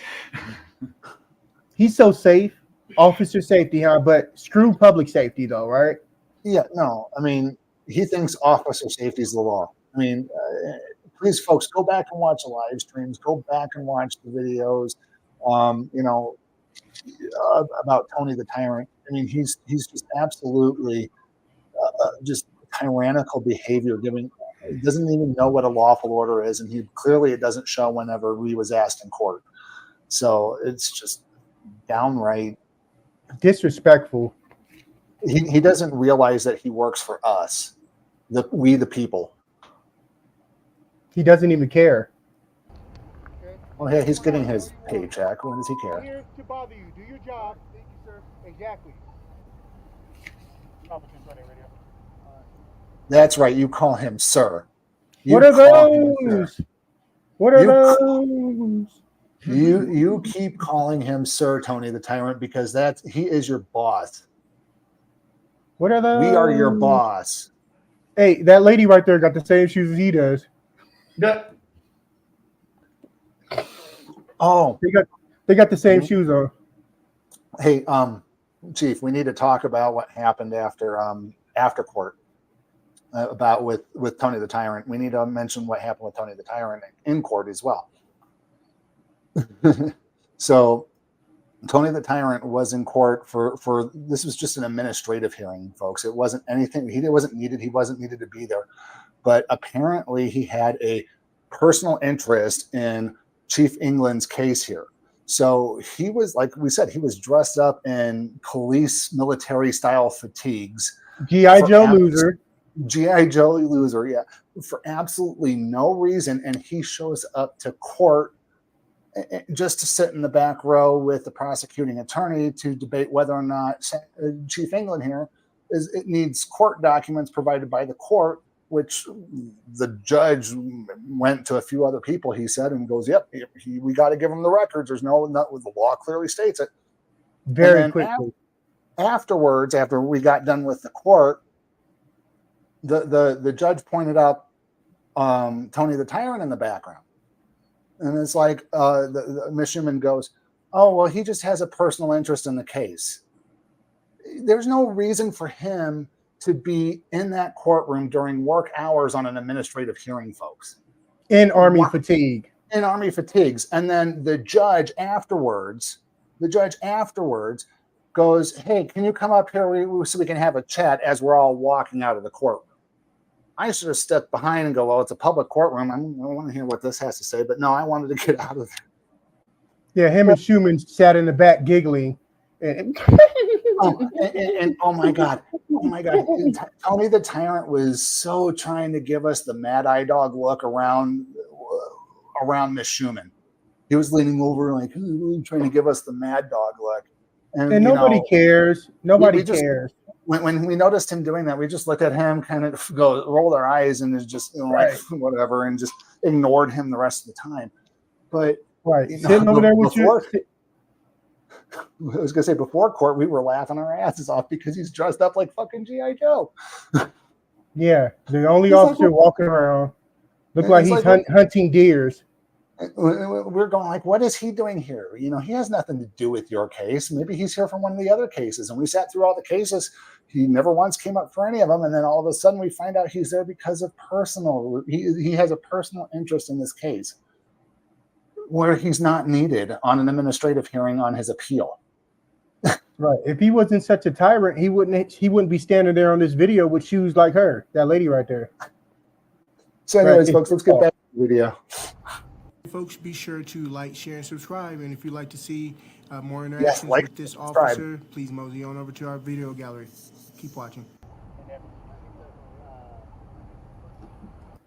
He's so safe. Officer safety, huh? But screw public safety, though, right? Yeah, no. I mean, he thinks officer safety is the law. I mean, please, folks, go back and watch the live streams. Go back and watch the videos. About Tony the Tyrant. I mean, he's just absolutely just tyrannical behavior. He doesn't even know what a lawful order is, and it doesn't show whenever he was asked in court. So it's just downright disrespectful. He doesn't realize that he works for us. We the people. He doesn't even care. Well, yeah, he's getting his paycheck. When does he I'm care? here to bother you. Do your job. Thank you, sir. Exactly. That's right. You call him sir. You What are call him sir. those? What are You- those? You keep calling him Sir Tony the Tyrant because he is your boss. What are those? We are your boss. Hey, that lady right there got the same shoes as he does. Oh, They got the same shoes on. hey, Chief, we need to talk about what happened after court. About with Tony the Tyrant. We need to mention what happened with Tony the Tyrant in court as well. So Tony the Tyrant was in court for this was just an administrative hearing, folks. It wasn't anything. He wasn't needed to be there. But apparently he had a personal interest in Chief England's case here. So he was, like we said, he was dressed up in police military style fatigues. G.I. Joe loser. G.I. Joe loser, yeah, for absolutely no reason. And he shows up to court just to sit in the back row with the prosecuting attorney to debate whether or not Chief England here it needs court documents provided by the court, which the judge went to a few other people, he said, and goes, yep, we got to give him the records. There's no, the law clearly states it. Very quickly. Afterwards, after we got done with the court, the judge pointed out Tony the Tyrant in the background. And it's like Ms. Schumann goes, oh, well, he just has a personal interest in the case. There's no reason for him to be in that courtroom during work hours on an administrative hearing, folks. In Army fatigue. In Army fatigues. And then the judge afterwards goes, hey, can you come up here so we can have a chat as we're all walking out of the courtroom? I should have stepped behind and go, well, it's a public courtroom. I want to hear what this has to say. But no, I wanted to get out of there. Yeah, him and Schumann sat in the back giggling. And oh my God. Tony the Tyrant was so trying to give us the mad eye dog look around Miss Schumann. He was leaning over like trying to give us the mad dog look. And nobody cares. Nobody cares. When we noticed him doing that, we just looked at him, kind of rolled our eyes, and is just like whatever, and just ignored him the rest of the time. But sitting over there with you. I was gonna say before court, we were laughing our asses off because he's dressed up like fucking G.I. Joe. Yeah, the only officer walking around looked like he's hunting deers. We're going like, what is he doing here? He has nothing to do with your case. Maybe he's here from one of the other cases. And we sat through all the cases. He never once came up for any of them. And then all of a sudden we find out he's there because of he has a personal interest in this case where he's not needed on an administrative hearing on his appeal. Right. If he wasn't such a tyrant, he wouldn't be standing there on this video with shoes like her, that lady right there. So anyways, folks, let's get back to the video. Folks, be sure to like, share, and subscribe. And if you'd like to see more interactions like, with this subscribe. officer, please mosey on over to our video gallery. Keep watching.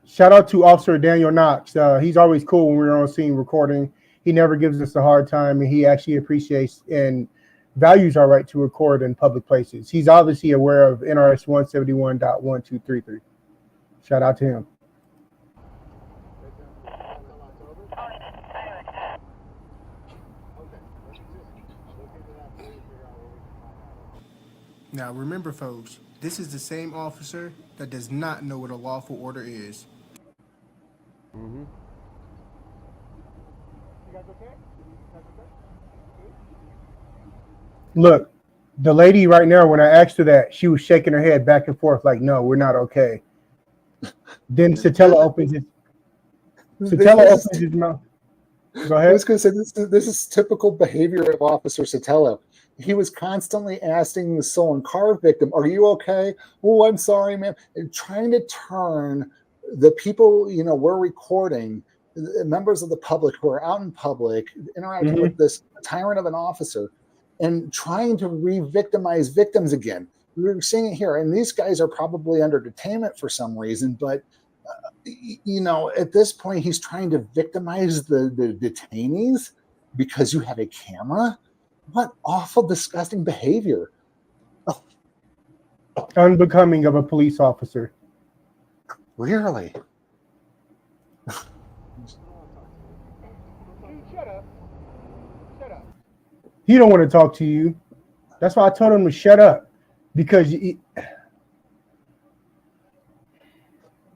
Shout out to Officer Daniel Knox. He's always cool when we're on scene recording. He never gives us a hard time, and he actually appreciates and values our right to record in public places. He's obviously aware of NRS 171.1233. Shout out to him. Now, remember, folks, this is the same officer that does not know what a lawful order is. Mm-hmm. Look, the lady right now, when I asked her that, she was shaking her head back and forth like, no, we're not okay. Then Sotelo opens his mouth. Go ahead. I was going to say, this is typical behavior of Officer Sotelo. He was constantly asking the stolen car victim, are you okay? Oh, I'm sorry, ma'am. And trying to turn the people, we're recording, members of the public who are out in public, interacting with this tyrant of an officer, and trying to re-victimize victims again. we're seeing it here, and these guys are probably under detainment for some reason, but you know, at this point, he's trying to victimize the detainees because you have a camera. What awful, disgusting behavior! Unbecoming of a police officer. Really? Dude, shut up. Shut up. He don't want to talk to you. That's why I told him to shut up, because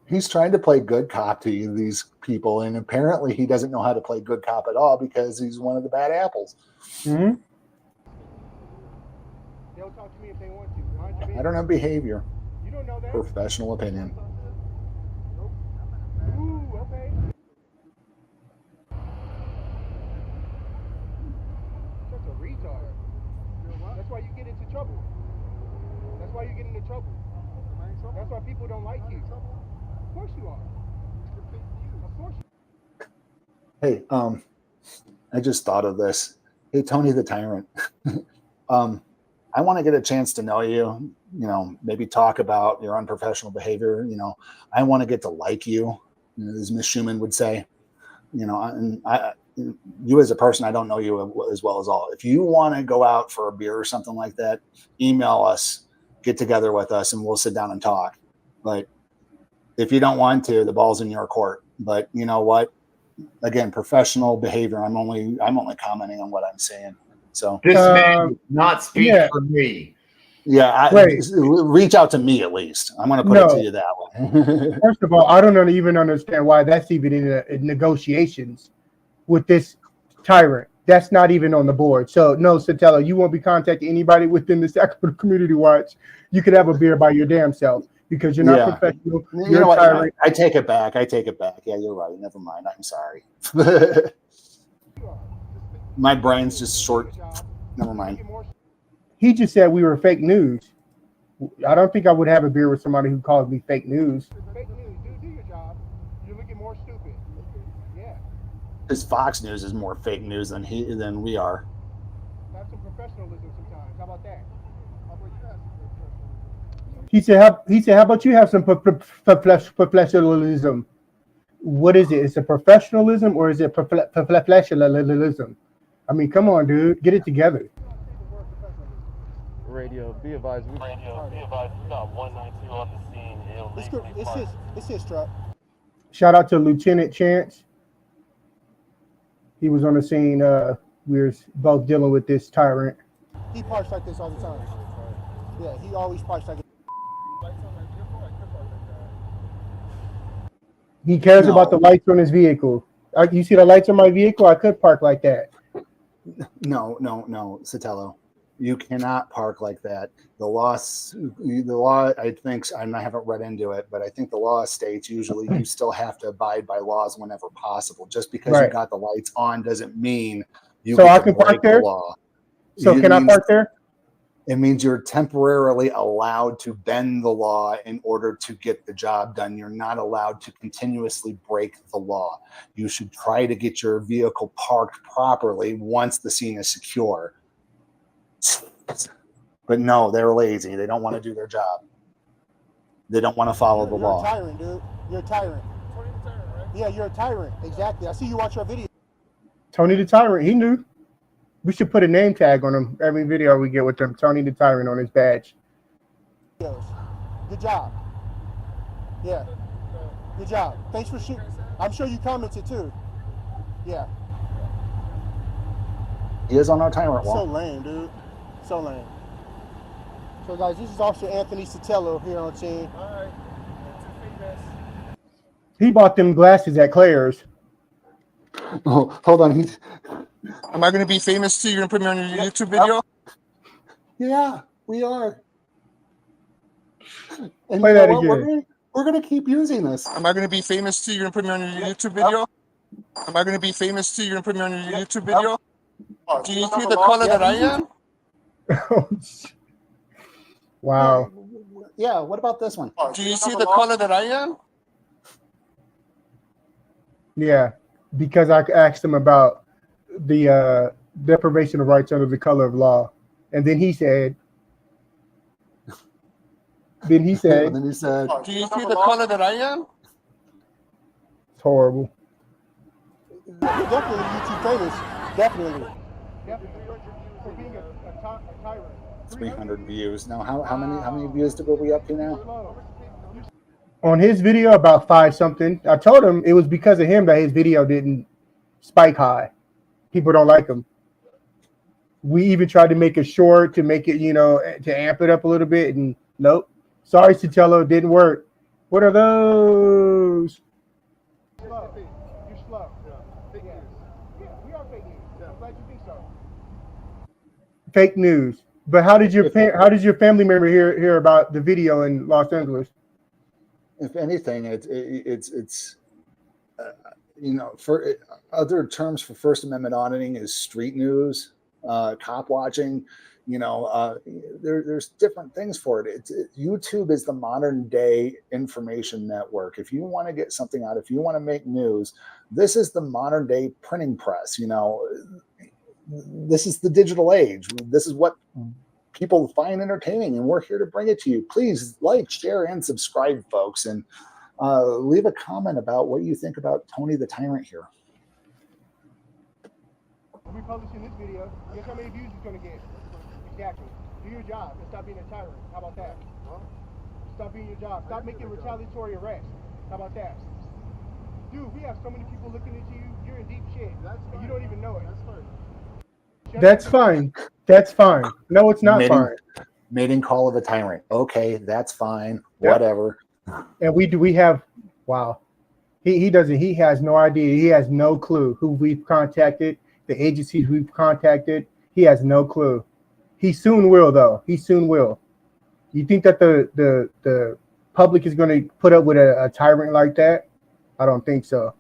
he's trying to play good cop to these people, and apparently he doesn't know how to play good cop at all because he's one of the bad apples. Mhm. They'll talk to me if they want to. Mind your I don't have behavior. You don't know that? Professional opinion. Ooh, okay. Such a retard. That's why you get into trouble. That's why you get into trouble. That's why people don't like you. Of course you are. Of course you are. Hey, I just thought of this. Hey, Tony the Tyrant. I want to get a chance to know you, you know, maybe talk about your unprofessional behavior. You know, I want to get to like you, as Miss Schumann would say. You know, and you as a person, I don't know you as well as all. If you want to go out for a beer or something like that, email us, get together with us, and we'll sit down and talk. But if you don't want to, the ball's in your court. But you know what? Again, professional behavior. I'm only commenting on what I'm saying. So This man does not speak yeah. for me. yeah, reach out to me at least. I'm going to put it to you that way. First of all, I don't even understand why that's even in negotiations with this tyrant. That's not even on the board. So no, Sotelo, you won't be contacting anybody within the Sacramento Community Watch. You could have a beer by your damn self because you're not professional. You know what? I take it back. Yeah, you're right. Never mind. I'm sorry. My brain's just short. Never mind. He just said we were fake news. I don't think I would have a beer with somebody who called me fake news. Fake news. Do your job. You're looking more stupid. Yeah. Because Fox News is more fake news than we are. Have some professionalism sometimes. How about that? He said, how about you have some professionalism? What is it? Is it professionalism or is it professionalism? I mean, come on, dude. Get it together. Radio, be advised. Be advised, we got 192 on the scene. It's his truck. Shout out to Lieutenant Chance. He was on the scene. We were both dealing with this tyrant. He parks like this all the time. Yeah, he always parks like this. He cares about the lights on his vehicle. You see the lights on my vehicle? I could park like that. No, Sotelo. You cannot park like that. The law, I think, I haven't read into it, but I think the law states usually you still have to abide by laws whenever possible. Just because you got the lights on doesn't mean you so get I to can break park there? the law. So can I park there? It means you're temporarily allowed to bend the law in order to get the job done. You're not allowed to continuously break the law. You should try to get your vehicle parked properly once the scene is secure. But no, they're lazy. They don't want to do their job. They don't want to follow the law. You're a tyrant, dude. You're a tyrant. Tony the Tyrant, right? Yeah, you're a tyrant. Exactly. I see you watch our video. Tony the Tyrant. He knew. We should put a name tag on him every video we get with him. Tony the Tyrant on his badge. Good job. Yeah. Good job. Thanks for shooting. I'm sure you commented too. Yeah. He is on our tyrant wall. So lame, dude. So lame. So guys, this is Officer Anthony Sotelo here on scene. All right. He bought them glasses at Claire's. Oh, hold on. Am I going to be famous too? You're going to put me on your YouTube video? Yeah, we are. And play that again. We're going to keep using this. Am I going to be famous too? You're going to put me on your YouTube video? Am I going to be famous too? You're going to put me on your YouTube video? Do you see the color that I am? Wow. Yeah, what about this one? Do you see the color that I am? Yeah, because I asked him about the deprivation of rights under the color of law. And then he said, Then he said, And then he said, Do you see the color that I am? it's horrible. Definitely YouTube famous. Definitely. For being a tyrant. 300 views. Now, how many views did we up to now? On his video, about 5 something. I told him it was because of him that his video didn't spike high. People don't like him. We even tried to make it short to make it, to amp it up a little bit, and nope. Sorry, Sotelo, didn't work. What are those? Slow. You're slow. Fake news. Yeah, we are fake news. I'm glad you think so. Fake news. But how did your family member hear about the video in Los Angeles? If anything, it's for other terms for First Amendment auditing is street news, cop watching. There's different things for it. YouTube is the modern day information network. If you want to get something out, if you want to make news, this is the modern day printing press. This is the digital age. This is what people find entertaining, and we're here to bring it to you. Please like, share, and subscribe, folks, and leave a comment about what you think about Tony the Tyrant here. We'll be publishing this video. Guess how many views it's going to get? Exactly. Do your job and stop being a tyrant. How about that? Stop being your job. Stop making retaliatory arrests. How about that? Dude, we have so many people looking at you. You're in deep shit. And you don't even know it. That's fine. That's fine. No, it's not fine. Mating call of a tyrant. Okay, that's fine. Yep. Whatever. And we have, wow. He has no idea. He has no clue who we've contacted, the agencies we've contacted. He has no clue. He soon will, though. He soon will. You think that the public is going to put up with a tyrant like that? I don't think so.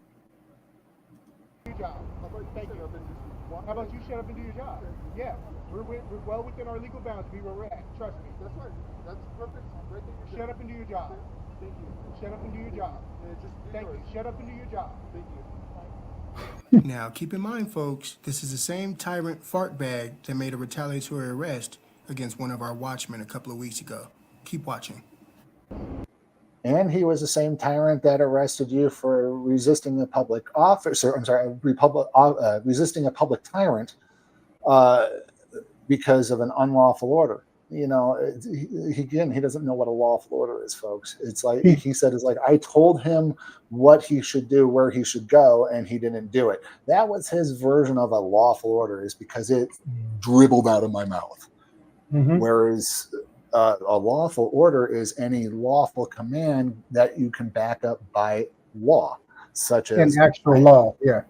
Thank you. How about you shut up and do your job? Yeah, we're well within our legal bounds. We were at. Trust me. That's right. That's perfect. Right there. Shut up and do your job. Thank you. Shut up and do your job. Thank you. Shut up and do your job. Thank you. Now, keep in mind, folks, this is the same tyrant fart bag that made a retaliatory arrest against one of our watchmen a couple of weeks ago. Keep watching. And he was the same tyrant that arrested you for resisting a public officer. I'm sorry, resisting a public tyrant because of an unlawful order. He doesn't know what a lawful order is, folks. It's like he said, it's like I told him what he should do, where he should go, and he didn't do it. That was his version of a lawful order, is because it dribbled out of my mouth. Mm-hmm. Whereas a lawful order is any lawful command that you can back up by law, such as an actual law. Yeah.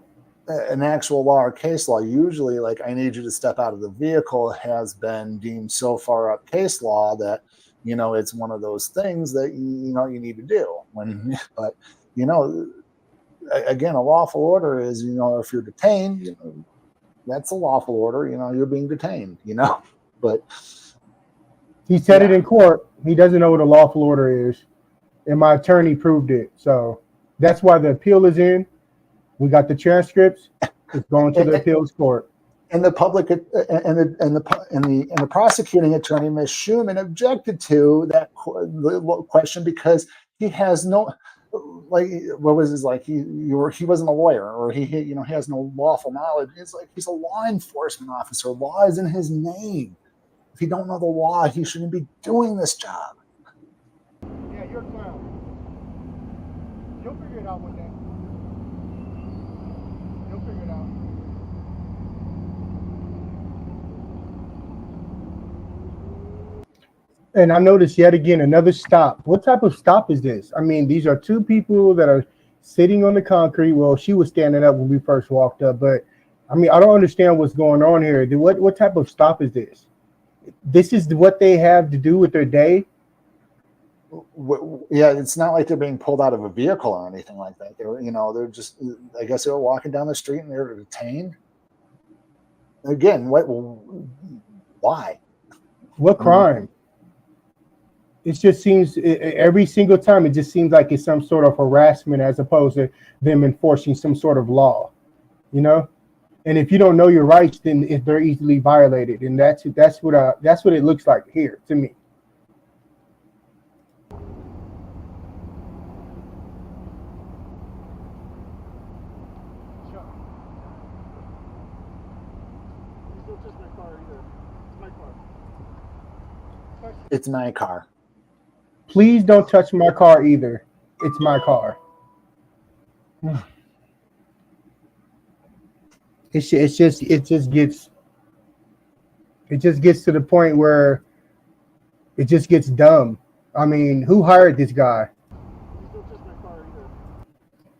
An actual law or case law. Usually, like, I need you to step out of the vehicle has been deemed so far up case law that, it's one of those things that, you need to do. But, again, a lawful order is, if you're detained, that's a lawful order, you're being detained, but. He said it in court. He doesn't know what a lawful order is. And my attorney proved it. So that's why the appeal is in. We got the transcripts. It's going to the appeals court. And the public and the prosecuting attorney, Ms. Schumann, objected to that question because he has no, like, what was his, like, he wasn't a lawyer, or he has no lawful knowledge. It's like he's a law enforcement officer. Law is in his name. If you don't know the law, he shouldn't be doing this job. Yeah, you're a clown. You'll figure it out one day. You'll figure it out. And I noticed yet again another stop. What type of stop is this? I mean, these are two people that are sitting on the concrete. Well, she was standing up when we first walked up, but I mean, I don't understand what's going on here. What type of stop is this? This is what they have to do with their day. Yeah, it's not like they're being pulled out of a vehicle or anything like that. They're just, I guess they were walking down the street and they were detained. Again, why? What crime? It just seems every single time, it just seems like it's some sort of harassment as opposed to them enforcing some sort of law, And if you don't know your rights, then they're easily violated, and that's what it looks like here to me. It's my car. Please don't touch my car either. It's my car. It just gets to the point where it just gets dumb. I mean, who hired this guy?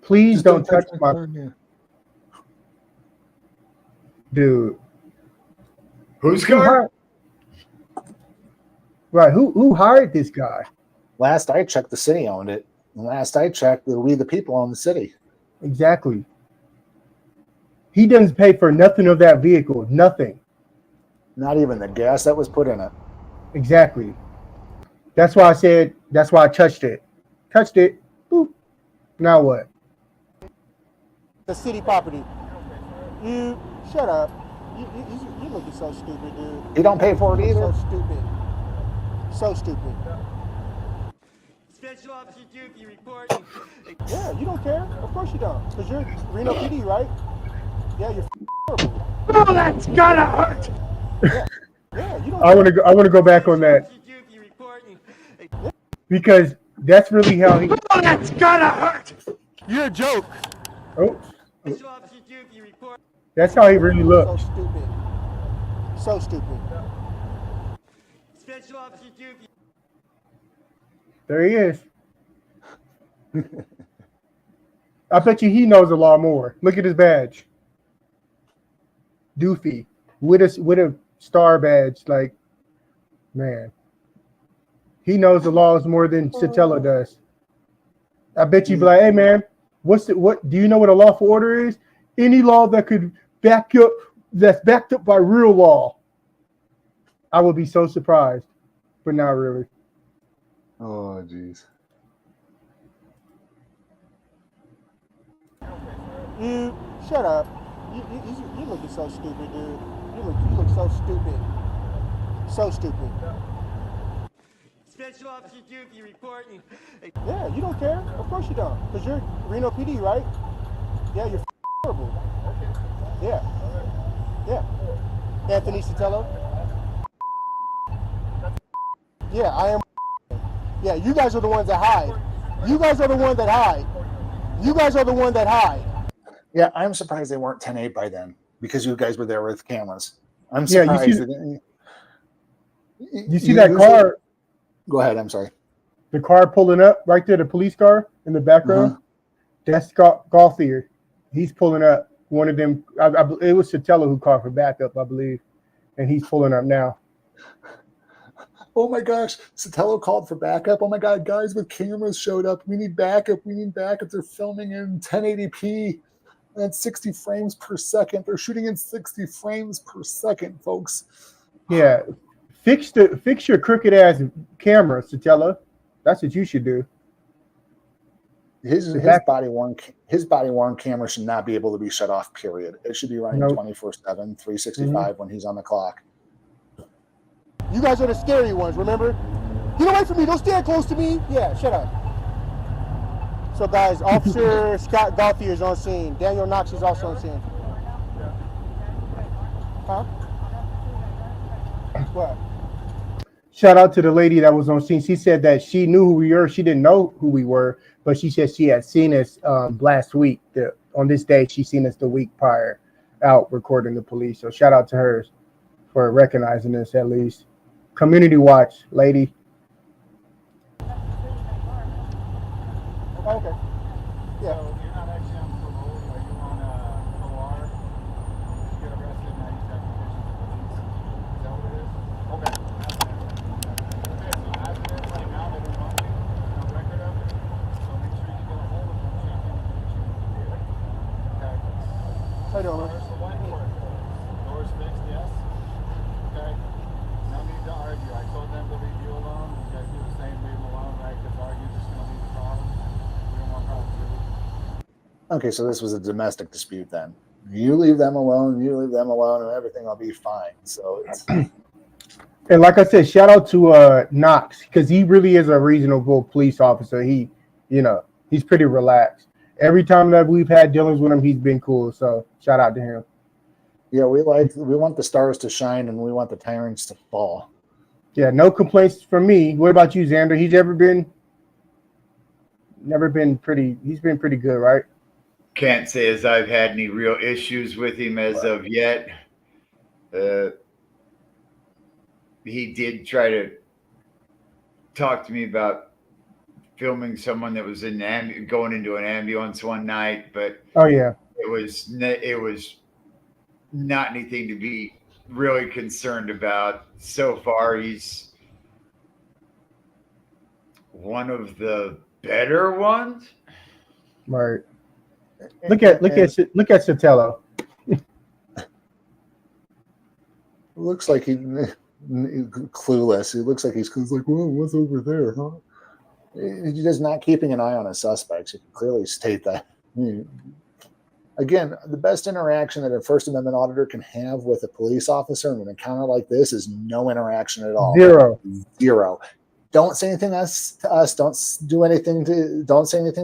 Please Just don't touch my car. Yeah. dude. Whose Who car? hired- Right, who hired this guy? Last I checked, the city owned it. And last I checked, we the people own the city. Exactly. He doesn't pay for nothing of that vehicle. Nothing. Not even the gas that was put in it. Exactly. That's why I touched it. Touched it. Boop. Now what? The city property. You shut up. You looking so stupid, dude. You don't pay for it either. So stupid. So stupid. Special Officer Dookie reporting. Yeah, you don't care. Of course you don't. Because you're Reno PD, right? Yeah, you're horrible. Oh, that's gotta hurt. Yeah, you don't. I want to go back on that because that's really how he. Oh, that's gotta hurt. You're a joke. Oh, Special Officer Dookie report. that's how he really looks. So stupid. So stupid. Special Officer Dookie. There he is. I bet you he knows a lot more. Look at his badge. Doofy with a star badge. Like, man, he knows the laws more than Sotelo does. I bet you be like, hey man, what do you know what a lawful order is? Any law that could that's backed up by real law. I would be so surprised, but not really. Oh, jeez. You shut up. You looking so stupid, dude. You look so stupid. So stupid. Special Officer Dookie reporting. Yeah, you don't care. Of course you don't. Because you're Reno PD, right? Yeah, you're horrible. Yeah. Yeah. Anthony Sotelo. Yeah, I am. Yeah, you guys are the ones that hide. You guys are the one that hide. You guys are the one that hide. Yeah, I'm surprised they weren't 10-8 by then because you guys were there with cameras. I'm Yeah, surprised. You see that car? Go ahead. I'm sorry. The car pulling up right there, the police car in the background. That's Gauthier. He's pulling up. One of them. It was Sotelo who called for backup, I believe, and he's pulling up now. Oh my gosh, Sotelo called for backup. Oh my God, guys with cameras showed up. We need backup. We need backup. They're filming in 1080p and 60 frames per second. They're shooting in 60 frames per second, folks. Yeah, fix your crooked ass camera, Sotelo. That's what you should do. His body worn camera should not be able to be shut off. Period. It should be running 24/7, 365 when he's on the clock. You guys are the scary ones, remember? Get away from me, don't stand close to me. Yeah, shut up. So guys, Officer Scott Gauthier is on scene. Daniel Knox is also on scene. Huh? What? Shout out to the lady that was on scene. She said that she knew who we were. She didn't know who we were, but she said she had seen us last week. On this day, she seen us the week prior out recording the police. So shout out to her for recognizing us at least. Community Watch, lady. Okay. Yeah. So you're not actually on parole. Are you on OR? Did you get arrested? Now you have conditions of release. Is that what it is? Okay. Okay. So as it is right now, they don't want you. No record of it. So make sure you get a hold of them so you can get it. Okay. How you doing, man? First, one word. Doors fixed, yes. Okay. No need to argue. I told them to leave you alone. You guys do the same, leave them alone, right? Because arguing is just going to lead to problems. We don't want problems, do we? Okay, so this was a domestic dispute then. You leave them alone, and everything will be fine. So it's And like I said, shout out to Knox, because he really is a reasonable police officer. He's pretty relaxed. Every time that we've had dealings with him, he's been cool. So shout out to him. yeah, we want the stars to shine and we want the tyrants to fall. Yeah, no complaints from me. What about you, Xander? He's never been pretty. He's been pretty good, right? Can't say as I've had any real issues with him as of yet. He did try to talk to me about filming someone that was going into an ambulance one night, but Oh yeah, it was not anything to be really concerned about. So far, he's one of the better ones. right. Look at Sotelo. Looks like he clueless. He looks like he's like, well, what's over there, huh? He's just not keeping an eye on his suspects. You can clearly state that. Again, the best interaction that a First Amendment auditor can have with a police officer in an encounter like this is no interaction at all. Zero. Don't say anything to us. Don't say anything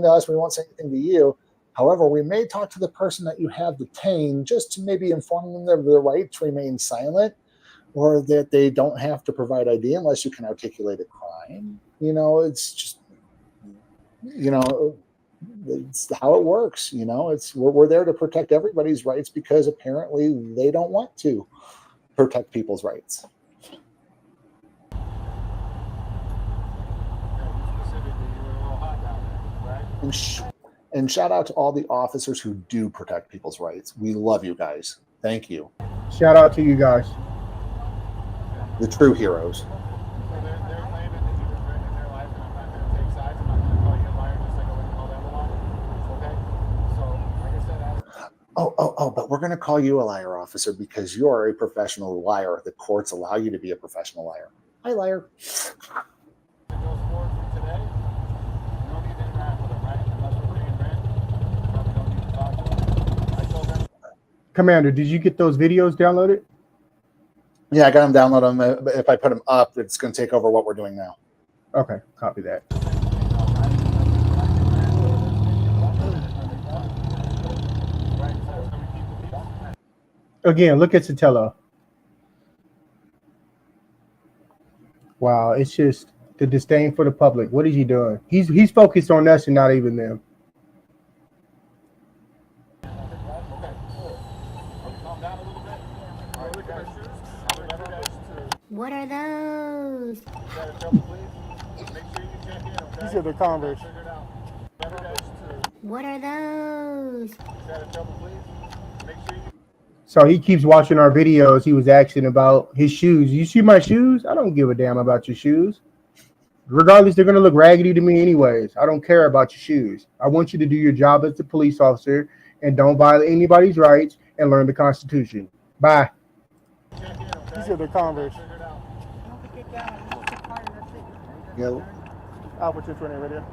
to us. We won't say anything to you. However, we may talk to the person that you have detained just to maybe inform them of their right to remain silent, or that they don't have to provide ID unless you can articulate a crime. It's just, it's how it works. We're there to protect everybody's rights because apparently they don't want to protect people's rights. And shout out to all the officers who do protect people's rights. We love you guys. Thank you. Shout out to you guys. The true heroes. Oh, but we're going to call you a liar, officer, because you are a professional liar. The courts allow you to be a professional liar. Hi, liar. Commander, did you get those videos downloaded? Yeah, I got them downloaded. If I put them up, it's going to take over what we're doing now. Okay, copy that. Again, look at Sotelo. Wow, it's just the disdain for the public. What is he doing? He's focused on us and not even them. What are those? These are the Converse. What are those? So he keeps watching our videos. He was asking about his shoes. You see my shoes? I don't give a damn about your shoes. Regardless, they're going to look raggedy to me anyways. I don't care about your shoes. I want you to do your job as a police officer and don't violate anybody's rights and learn the Constitution. Bye. These are the Converse. Yeah. Alpha 220 radio.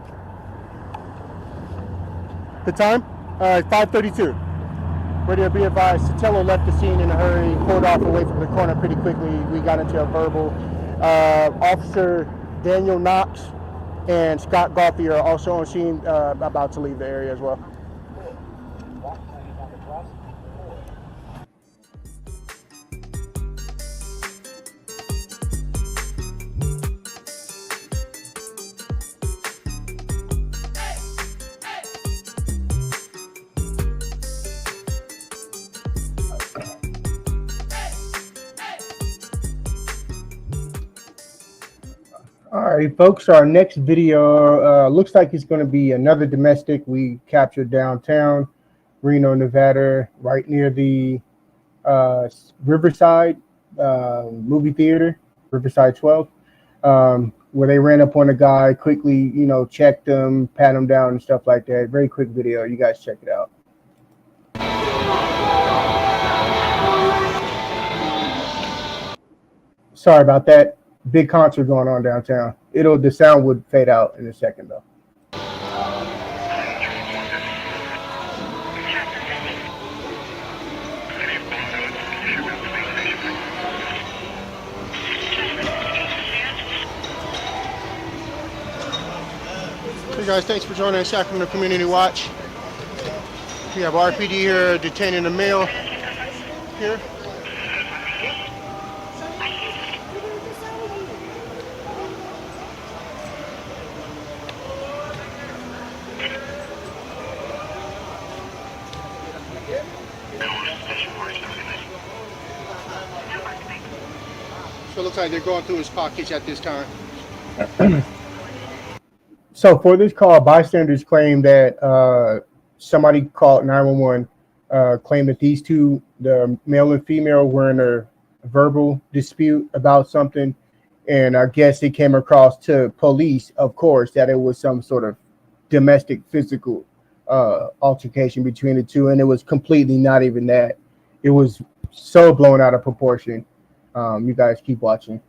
The time? 5:32. Radio, be advised, Sotelo left the scene in a hurry, pulled off away from the corner pretty quickly. We got into a verbal. Officer Daniel Knox and Scott Goffey are also on scene, about to leave the area as well. All right, folks, our next video looks like it's going to be another domestic we captured downtown, Reno, Nevada, right near the Riverside movie theater, Riverside 12, where they ran up on a guy, quickly, checked him, pat him down and stuff like that. Very quick video. You guys check it out. Sorry about that. Big concert going on downtown. The sound would fade out in a second though. Hey guys, thanks for joining Sacramento Community Watch. We have RPD here detaining a male here. So it looks like they're going through his pockets at this time. So for this call, bystanders claim that somebody called 911, claimed that these two, the male and female, were in a verbal dispute about something. And I guess it came across to police, of course, that it was some sort of domestic physical altercation between the two. And it was completely not even that. It was so blown out of proportion. You guys keep watching.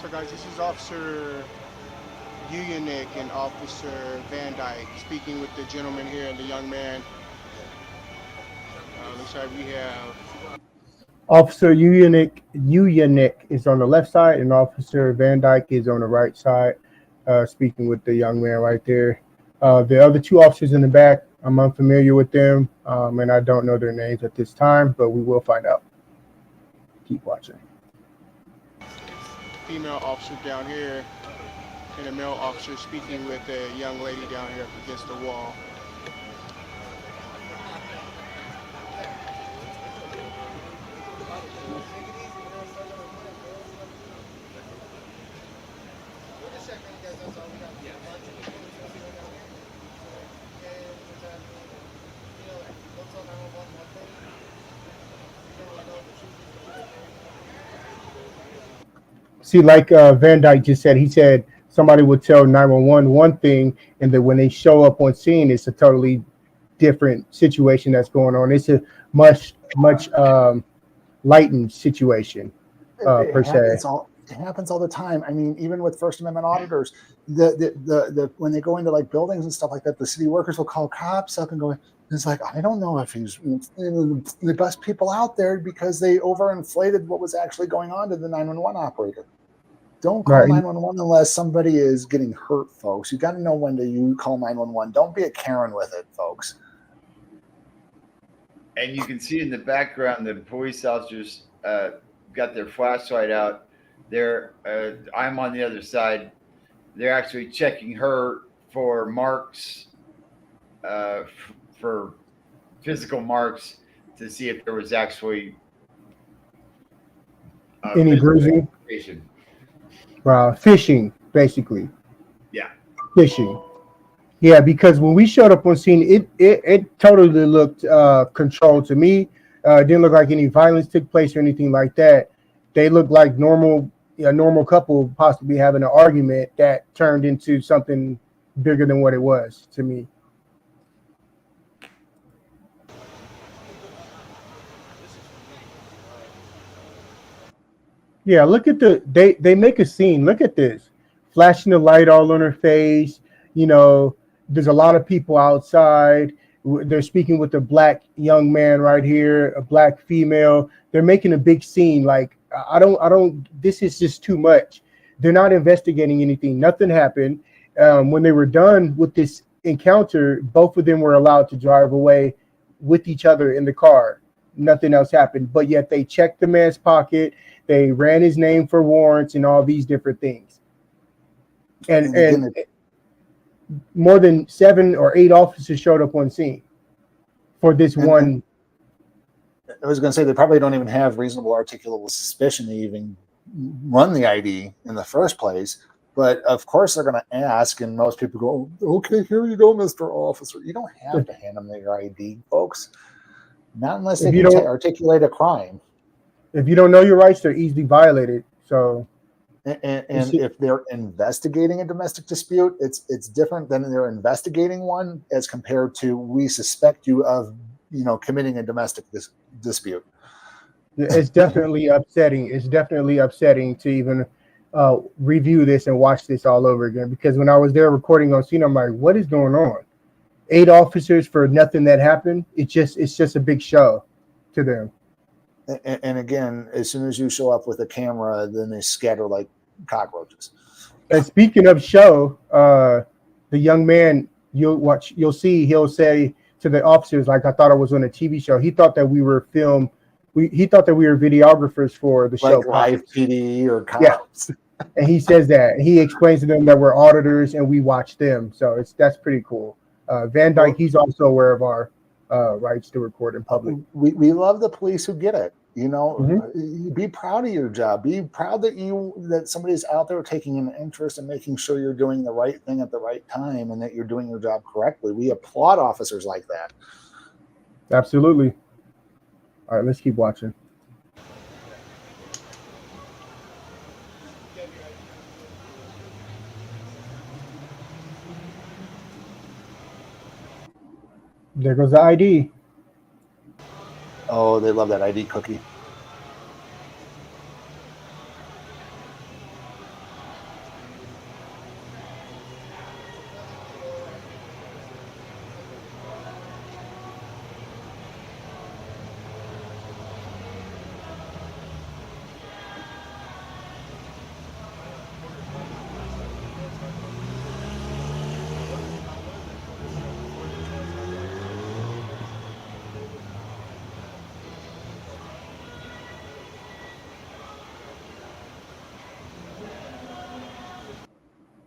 So guys, this is Officer Uyunick and Officer Van Dyke speaking with the gentleman here and the young man. Looks like we have Officer Uyunick is on the left side, and Officer Van Dyke is on the right side, speaking with the young man right there. The other two officers in the back, I'm unfamiliar with them, and I don't know their names at this time, but we will find out. Keep watching. female officer down here and a male officer speaking with a young lady down here up against the wall. See, like Van Dyke just said, he said somebody would tell 911 one thing, and then when they show up on scene, it's a totally different situation that's going on. It's a much lightened situation, per se. It happens all the time. I mean, even with First Amendment auditors, the when they go into like buildings and stuff like that, the city workers will call cops up and go, it's like, I don't know if he's the best people out there because they overinflated what was actually going on to the 911 operator. Don't call 911 unless somebody is getting hurt, folks. You got to know when to call 911. Don't be a Karen with it, folks. And you can see in the background the police officers got their flashlight out. I'm on the other side. They're actually checking her for marks, for physical marks, to see if there was actually any bruising. Fishing, basically. Yeah. Fishing. Yeah, because when we showed up on scene, it totally looked controlled to me. It didn't look like any violence took place or anything like that. They looked like a normal couple possibly having an argument that turned into something bigger than what it was to me. Yeah, look at they make a scene. Look at this. Flashing the light all on her face. You know, there's a lot of people outside. They're speaking with a black young man right here, a black female. They're making a big scene. Like, I don't, this is just too much. They're not investigating anything. Nothing happened. When they were done with this encounter, both of them were allowed to drive away with each other in the car. Nothing else happened. But yet they checked the man's pocket. They ran his name for warrants and all these different things. And more than 7 or 8 officers showed up on scene for this one I was going to say they probably don't even have reasonable articulable suspicion to even run the ID in the first place. But of course they're going to ask, and most people go, "Okay, here you go, Mr. Officer." You don't have to hand them your ID, folks. Not unless they can articulate a crime. If you don't know your rights, they're easily violated. So, and if they're investigating a domestic dispute, it's different than they're investigating one as compared to we suspect you of committing a domestic dispute. It's definitely upsetting. It's definitely upsetting to even review this and watch this all over again, because when I was there recording on scene, I'm like, what is going on? 8 officers for nothing that happened. It's just a big show to them. And again, as soon as you show up with a camera, then they scatter like cockroaches. And speaking of show, the young man you'll see, he'll say to the officers, like, I thought I was on a TV show. He thought that we were he thought that we were videographers for the show. Like live PD or cops. Yeah. And he says that. He explains to them that we're auditors and we watch them. So that's pretty cool. Van Dyke, he's also aware of our rights to record in public. We love the police who get it. Be proud of your job. Be proud that somebody's out there taking an interest in making sure you're doing the right thing at the right time and that you're doing your job correctly. We applaud officers like that. Absolutely. All right, let's keep watching. There goes the ID. Oh, they love that ID cookie.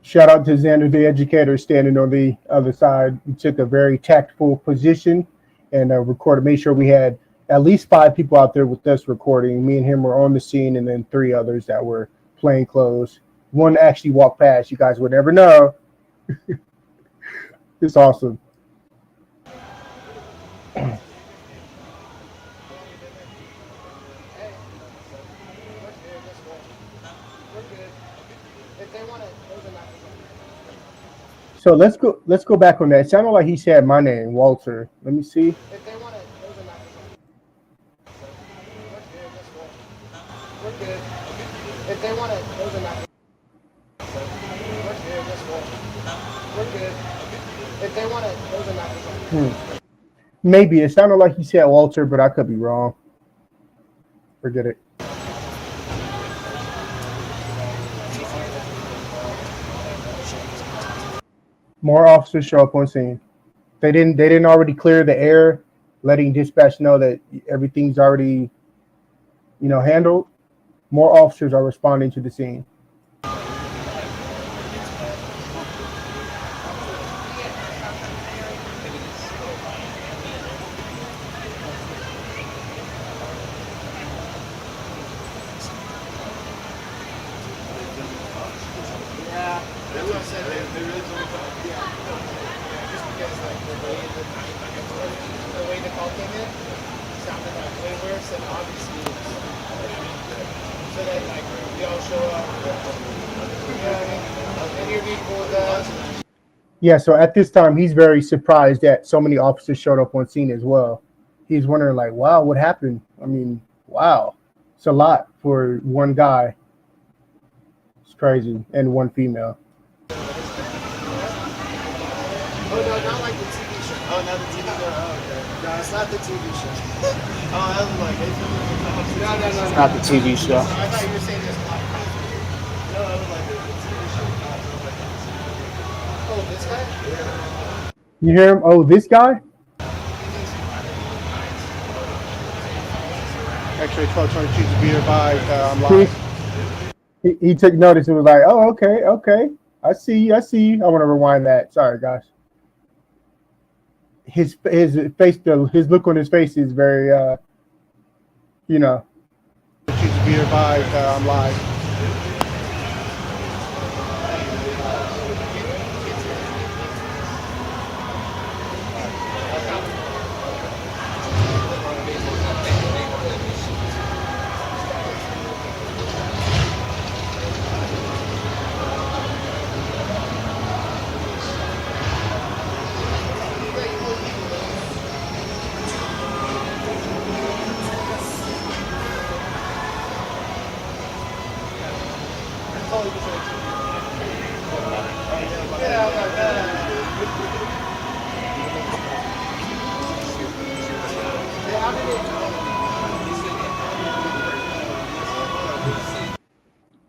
Shout out to Xander the Educator standing on the other side. He took a very tactful position and made sure we had at least 5 people out there with us recording. Me and him were on the scene, and then 3 others that were plain clothes. One actually walked past. You guys would never know. It's awesome. So let's go back on that. It sounded like he said my name, Walter. Let me see. Maybe it sounded like he said Walter, but I could be wrong. Forget it. More officers show up on scene. They didn't already clear the air, letting dispatch know that everything's already, handled. More officers are responding to the scene. Yeah, so at this time, he's very surprised that so many officers showed up on scene as well. He's wondering, like, wow, what happened? I mean, wow. It's a lot for one guy. It's crazy. And one female. Oh, no, not like the TV show. Oh, not the TV show. Oh, okay. No, it's not the TV show. Oh, I was like, no. It's not the TV show. I thought you were saying this live. No, I was like, the TV show. Oh, this guy? Yeah. You hear him? Oh, this guy? X-ray 1222 to be advised. I'm live. He took notice and was like, oh, okay. I see you. I want to rewind that. Sorry, guys. His face, his look on his face is very you know. Please be advised, I'm live.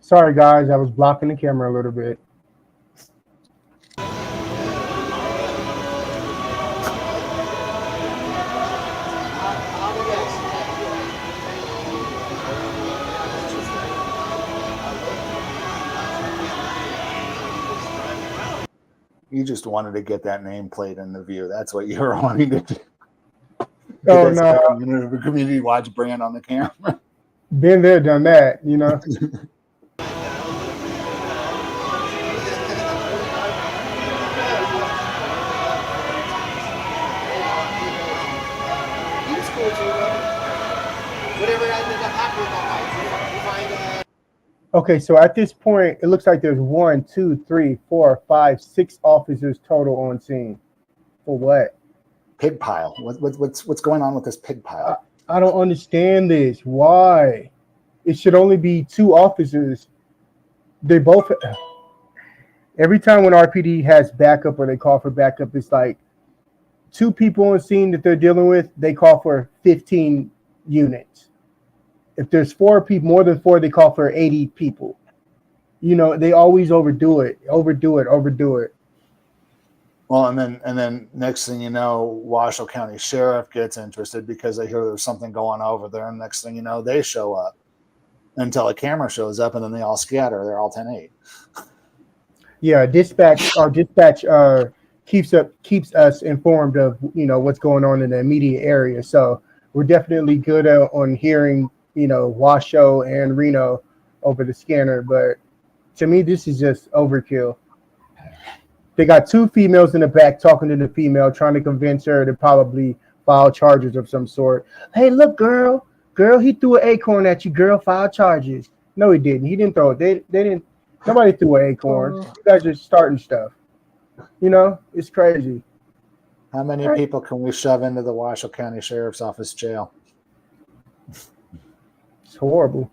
Sorry, guys, I was blocking the camera a little bit. You just wanted to get that nameplate in the view. That's what you were wanting to do. Oh, no. Community Watch brand on the camera. Been there, done that, you know. Okay, so at this point, it looks like there's 1, 2, 3, 4, 5, 6 officers total on scene. For what? Pig pile. What's going on with this pig pile? I don't understand this. Why? It should only be 2 officers. They both. Every time when RPD has backup or they call for backup, it's like 2 people on scene that they're dealing with. They call for 15 units. If there's 4 people, more than 4, they call for 80 people. You know, they always overdo it. Well, and then next thing you know, Washoe County Sheriff gets interested because they hear there's something going over there, and next thing you know, they show up until a camera shows up, and then they all scatter. They're all 10-8. Yeah, dispatch keeps us informed of, you know, what's going on in the immediate area. So we're definitely good on hearing, you know, Washoe and Reno over the scanner. But to me, this is just overkill. They got 2 females in the back talking to the female, trying to convince her to probably file charges of some sort. Hey, look, girl, he threw an acorn at you, girl, file charges. No, he didn't. He didn't throw it. They didn't. Nobody threw an acorn. You guys are starting stuff. You know, it's crazy. How many people can we shove into the Washoe County Sheriff's Office jail? It's horrible.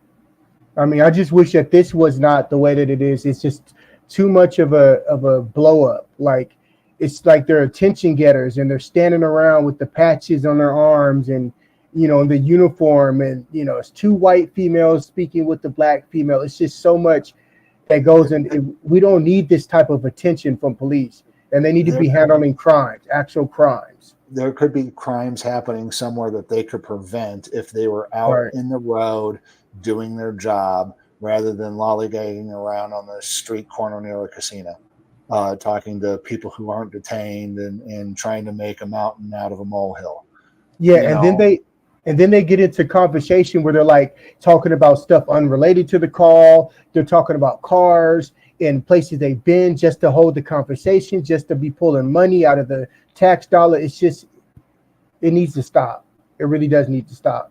I mean, I just wish that this was not the way that it is. It's just too much of a blow up. Like, it's like they're attention getters and they're standing around with the patches on their arms and, you know, the uniform, and, you know, it's 2 white females speaking with the black female. It's just so much that goes in. We don't need this type of attention from police, and they need to be handling crimes, actual crimes. There could be crimes happening somewhere that they could prevent if they were out in the road doing their job, rather than lollygagging around on the street corner near a casino, talking to people who aren't detained and trying to make a mountain out of a molehill. Yeah, and then they get into conversation where they're like talking about stuff unrelated to the call. They're talking about cars and places they've been just to hold the conversation, just to be pulling money out of the tax dollar. It's just, it needs to stop. It really does need to stop.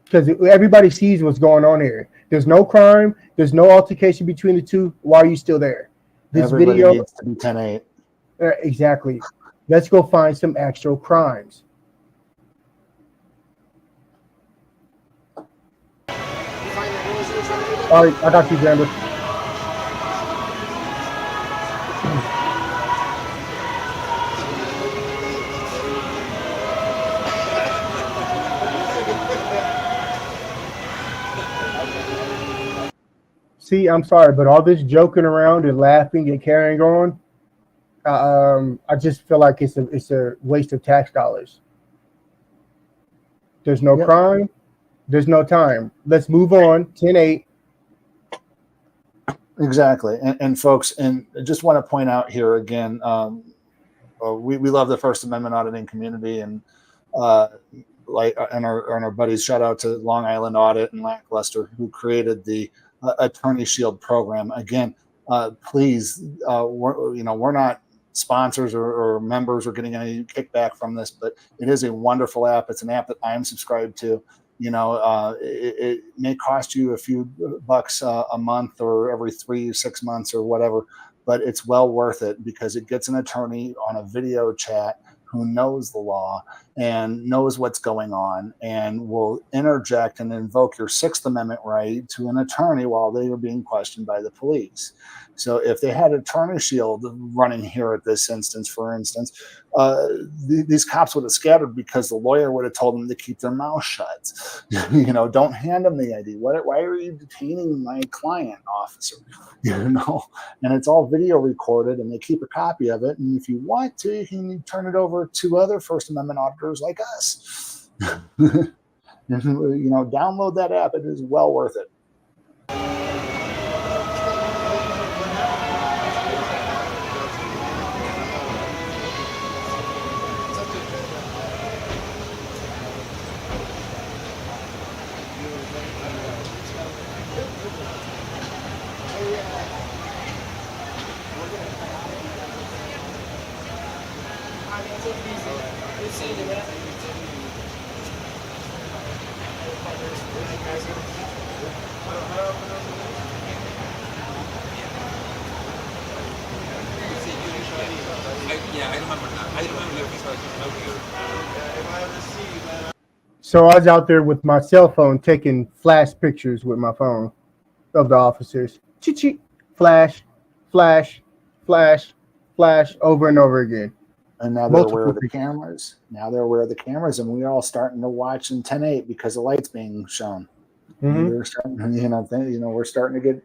Because everybody sees what's going on here. There's no crime. There's no altercation between the 2. Why are you still there? This Everybody video needs to be 10-8. Exactly. Let's go find some actual crimes. All right, I got you, Xander. See, I'm sorry, but all this joking around and laughing and carrying on, I just feel like it's a waste of tax dollars. There's no crime. There's no time. Let's move on. 10-8. Exactly. And folks, and I just want to point out here again, we love the First Amendment auditing community, and and our buddies, shout out to Long Island Audit and Lackluster, who created the Attorney Shield program. Again, please, we're not sponsors or members or getting any kickback from this, but it is a wonderful app. It's an app that I'm subscribed to. It may cost you a few bucks a month or every 3-6 months or whatever, but it's well worth it because it gets an attorney on a video chat who knows the law and knows what's going on and will interject and invoke your Sixth Amendment right to an attorney while they are being questioned by the police. So if they had Attorney Shield running here at this instance, for instance, these cops would have scattered because the lawyer would have told them to keep their mouth shut. Don't hand them the ID. Why are you detaining my client, officer? And it's all video recorded and they keep a copy of it. And if you want to, you can turn it over to other First Amendment auditors like us. Download that app. It is well worth it. So I was out there with my cell phone taking flash pictures with my phone of the officers. Cheat, flash, flash, flash, flash, over and over again. And now they're aware of the cameras. And we're all starting to watch in 10:8 because the light's being shown. Mm-hmm. We're starting, we're starting to get,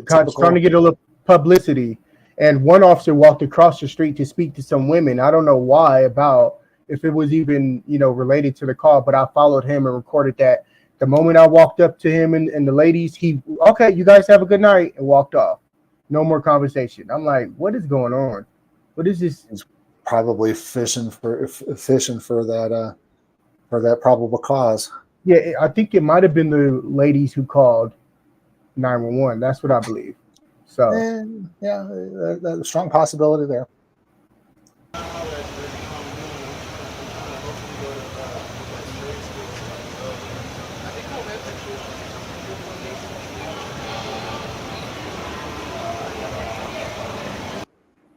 starting to get a little publicity. And one officer walked across the street to speak to some women. I don't know why, about if it was even, related to the call, but I followed him and recorded that. The moment I walked up to him and the ladies, okay, you guys have a good night, and walked off. No more conversation. I'm like, what is going on? What is this? He's probably fishing for that probable cause. Yeah, I think it might have been the ladies who called 911. That's what I believe. So a strong possibility there.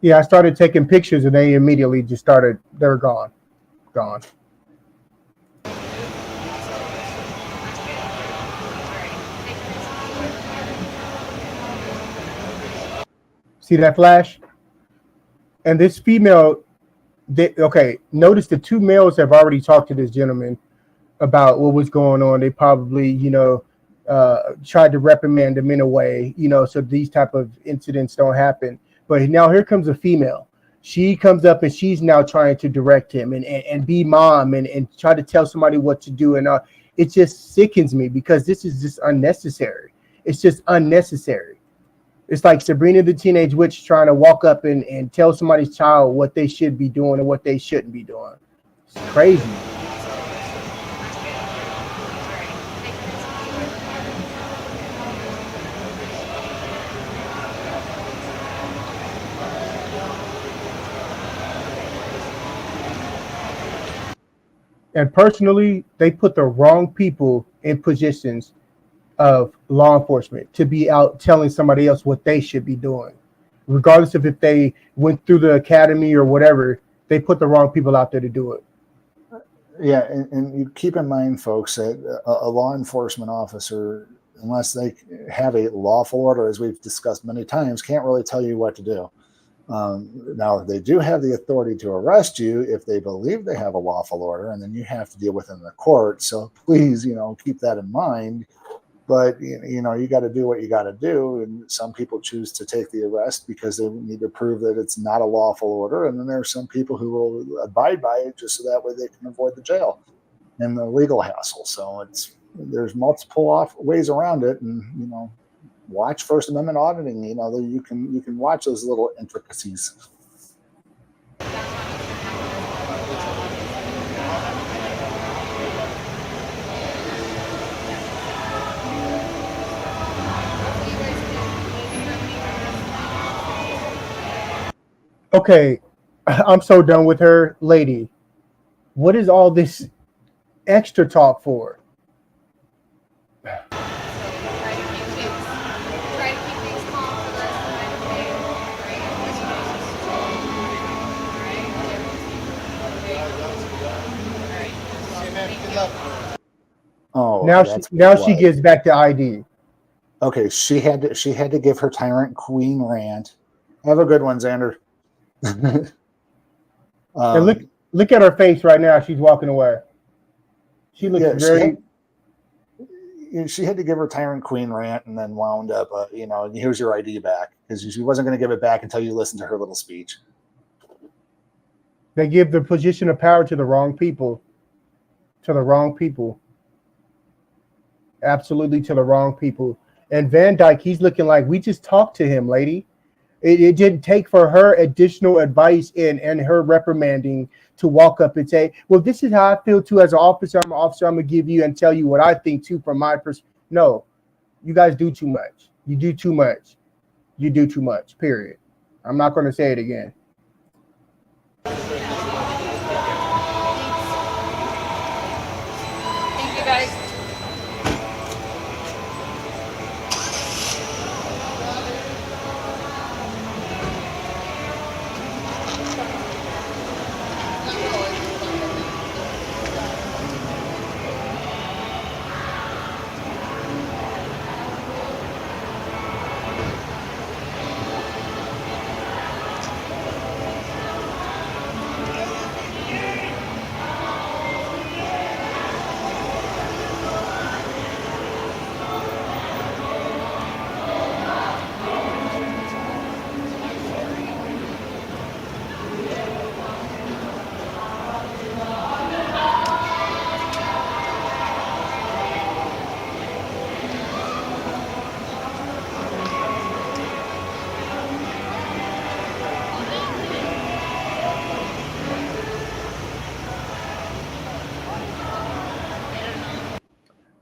Yeah, I started taking pictures and they immediately just they were gone. See that flash? And this female, notice the two males have already talked to this gentleman about what was going on. They probably, tried to reprimand him in a way, so these type of incidents don't happen. But now here comes a female. She comes up and she's now trying to direct him and be mom and try to tell somebody what to do. And it just sickens me because this is just unnecessary. It's just unnecessary. It's like Sabrina the Teenage Witch trying to walk up and tell somebody's child what they should be doing and what they shouldn't be doing. It's crazy. And personally, they put the wrong people in positions of law enforcement to be out telling somebody else what they should be doing. Regardless of if they went through the academy or whatever, they put the wrong people out there to do it. Yeah, and you keep in mind, folks, that a law enforcement officer, unless they have a lawful order, as we've discussed many times, can't really tell you what to do. Now, they do have the authority to arrest you if they believe they have a lawful order, and then you have to deal with it in the court. So please, keep that in mind. But, you got to do what you got to do. And some people choose to take the arrest because they need to prove that it's not a lawful order. And then there are some people who will abide by it just so that way they can avoid the jail and the legal hassle. So there's multiple ways around it. And, watch First Amendment auditing. You can watch those little intricacies. Okay, I'm so done with her, lady. What is all this extra talk for? Oh, Now that's she what. gets back to ID. Okay, she had to give her tyrant queen rant. Have a good one, Xander. And look at her face right now. She's walking away. She looks very. She had to give her tyrant queen rant and then wound up, here's your ID back, because she wasn't going to give it back until you listened to her little speech. They give the position of power to the wrong people. To the wrong people. Absolutely to the wrong people. And Van Dyke, he's looking like we just talked to him, lady. It didn't take for her additional advice and her reprimanding to walk up and say, well, this is how I feel too as an officer. I'm an officer. I'm going to give you and tell you what I think too from my perspective. No, you guys do too much. You do too much. You do too much, period. I'm not going to say it again. Thank you, guys.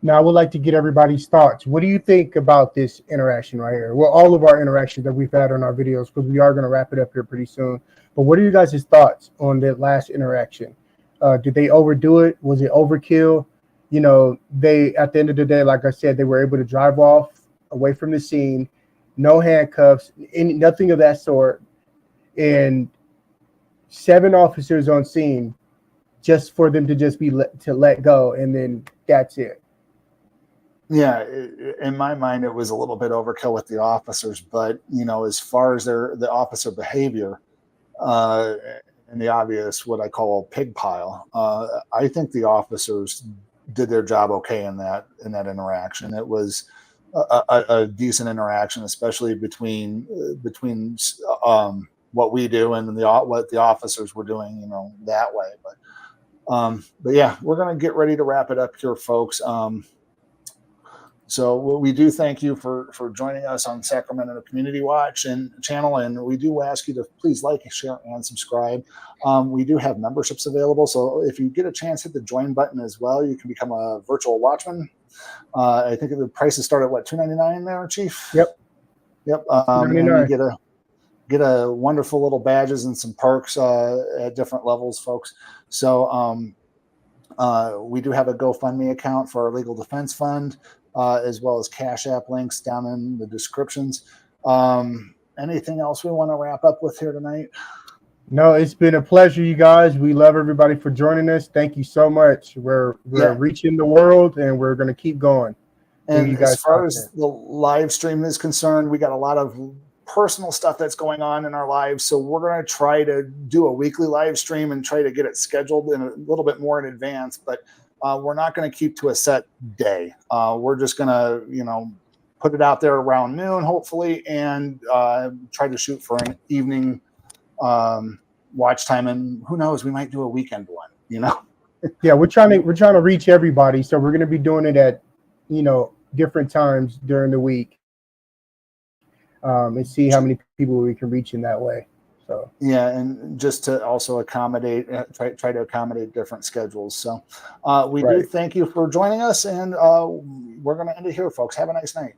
Now, I would like to get everybody's thoughts. What do you think about this interaction right here? Well, all of our interactions that we've had on our videos, because we are going to wrap it up here pretty soon. But what are you guys' thoughts on that last interaction? Did they overdo it? Was it overkill? You know, they, at the end of the day, like I said, they were able to drive off away from the scene, no handcuffs, nothing of that sort. And 7 officers on scene just for them to just be let go. And then that's it. Yeah, in my mind, it was a little bit overkill with the officers, but as far as the officer behavior, and the obvious, what I call pig pile, I think the officers did their job okay in that interaction. It was a decent interaction, especially between what we do and what the officers were doing, that way. But yeah, we're gonna get ready to wrap it up here, folks. So we do thank you for joining us on Sacramento Community Watch channel, and we do ask you to please like, share, and subscribe. We do have memberships available, so if you get a chance, hit the join button as well. You can become a virtual watchman. I think the prices start at what, $2.99 there, Chief? Yep. And you get a wonderful little badges and some perks at different levels, folks. So we do have a GoFundMe account for our legal defense fund. As well as CashApp links down in the descriptions. Anything else we want to wrap up with here tonight? No, it's been a pleasure, you guys. We love everybody for joining us. Thank you so much. We're reaching the world, and we're going to keep going. And as far as the live stream is concerned, we got a lot of personal stuff that's going on in our lives. So we're going to try to do a weekly live stream and try to get it scheduled in a little bit more in advance. But we're not going to keep to a set day. We're just going to, put it out there around noon, hopefully, and try to shoot for an evening watch time. And who knows, we might do a weekend one, Yeah, we're trying to reach everybody. So we're going to be doing it at, different times during the week and see how many people we can reach in that way. So yeah, and just to also accommodate, try to accommodate different schedules. So we do thank you for joining us, and we're going to end it here, folks. Have a nice night.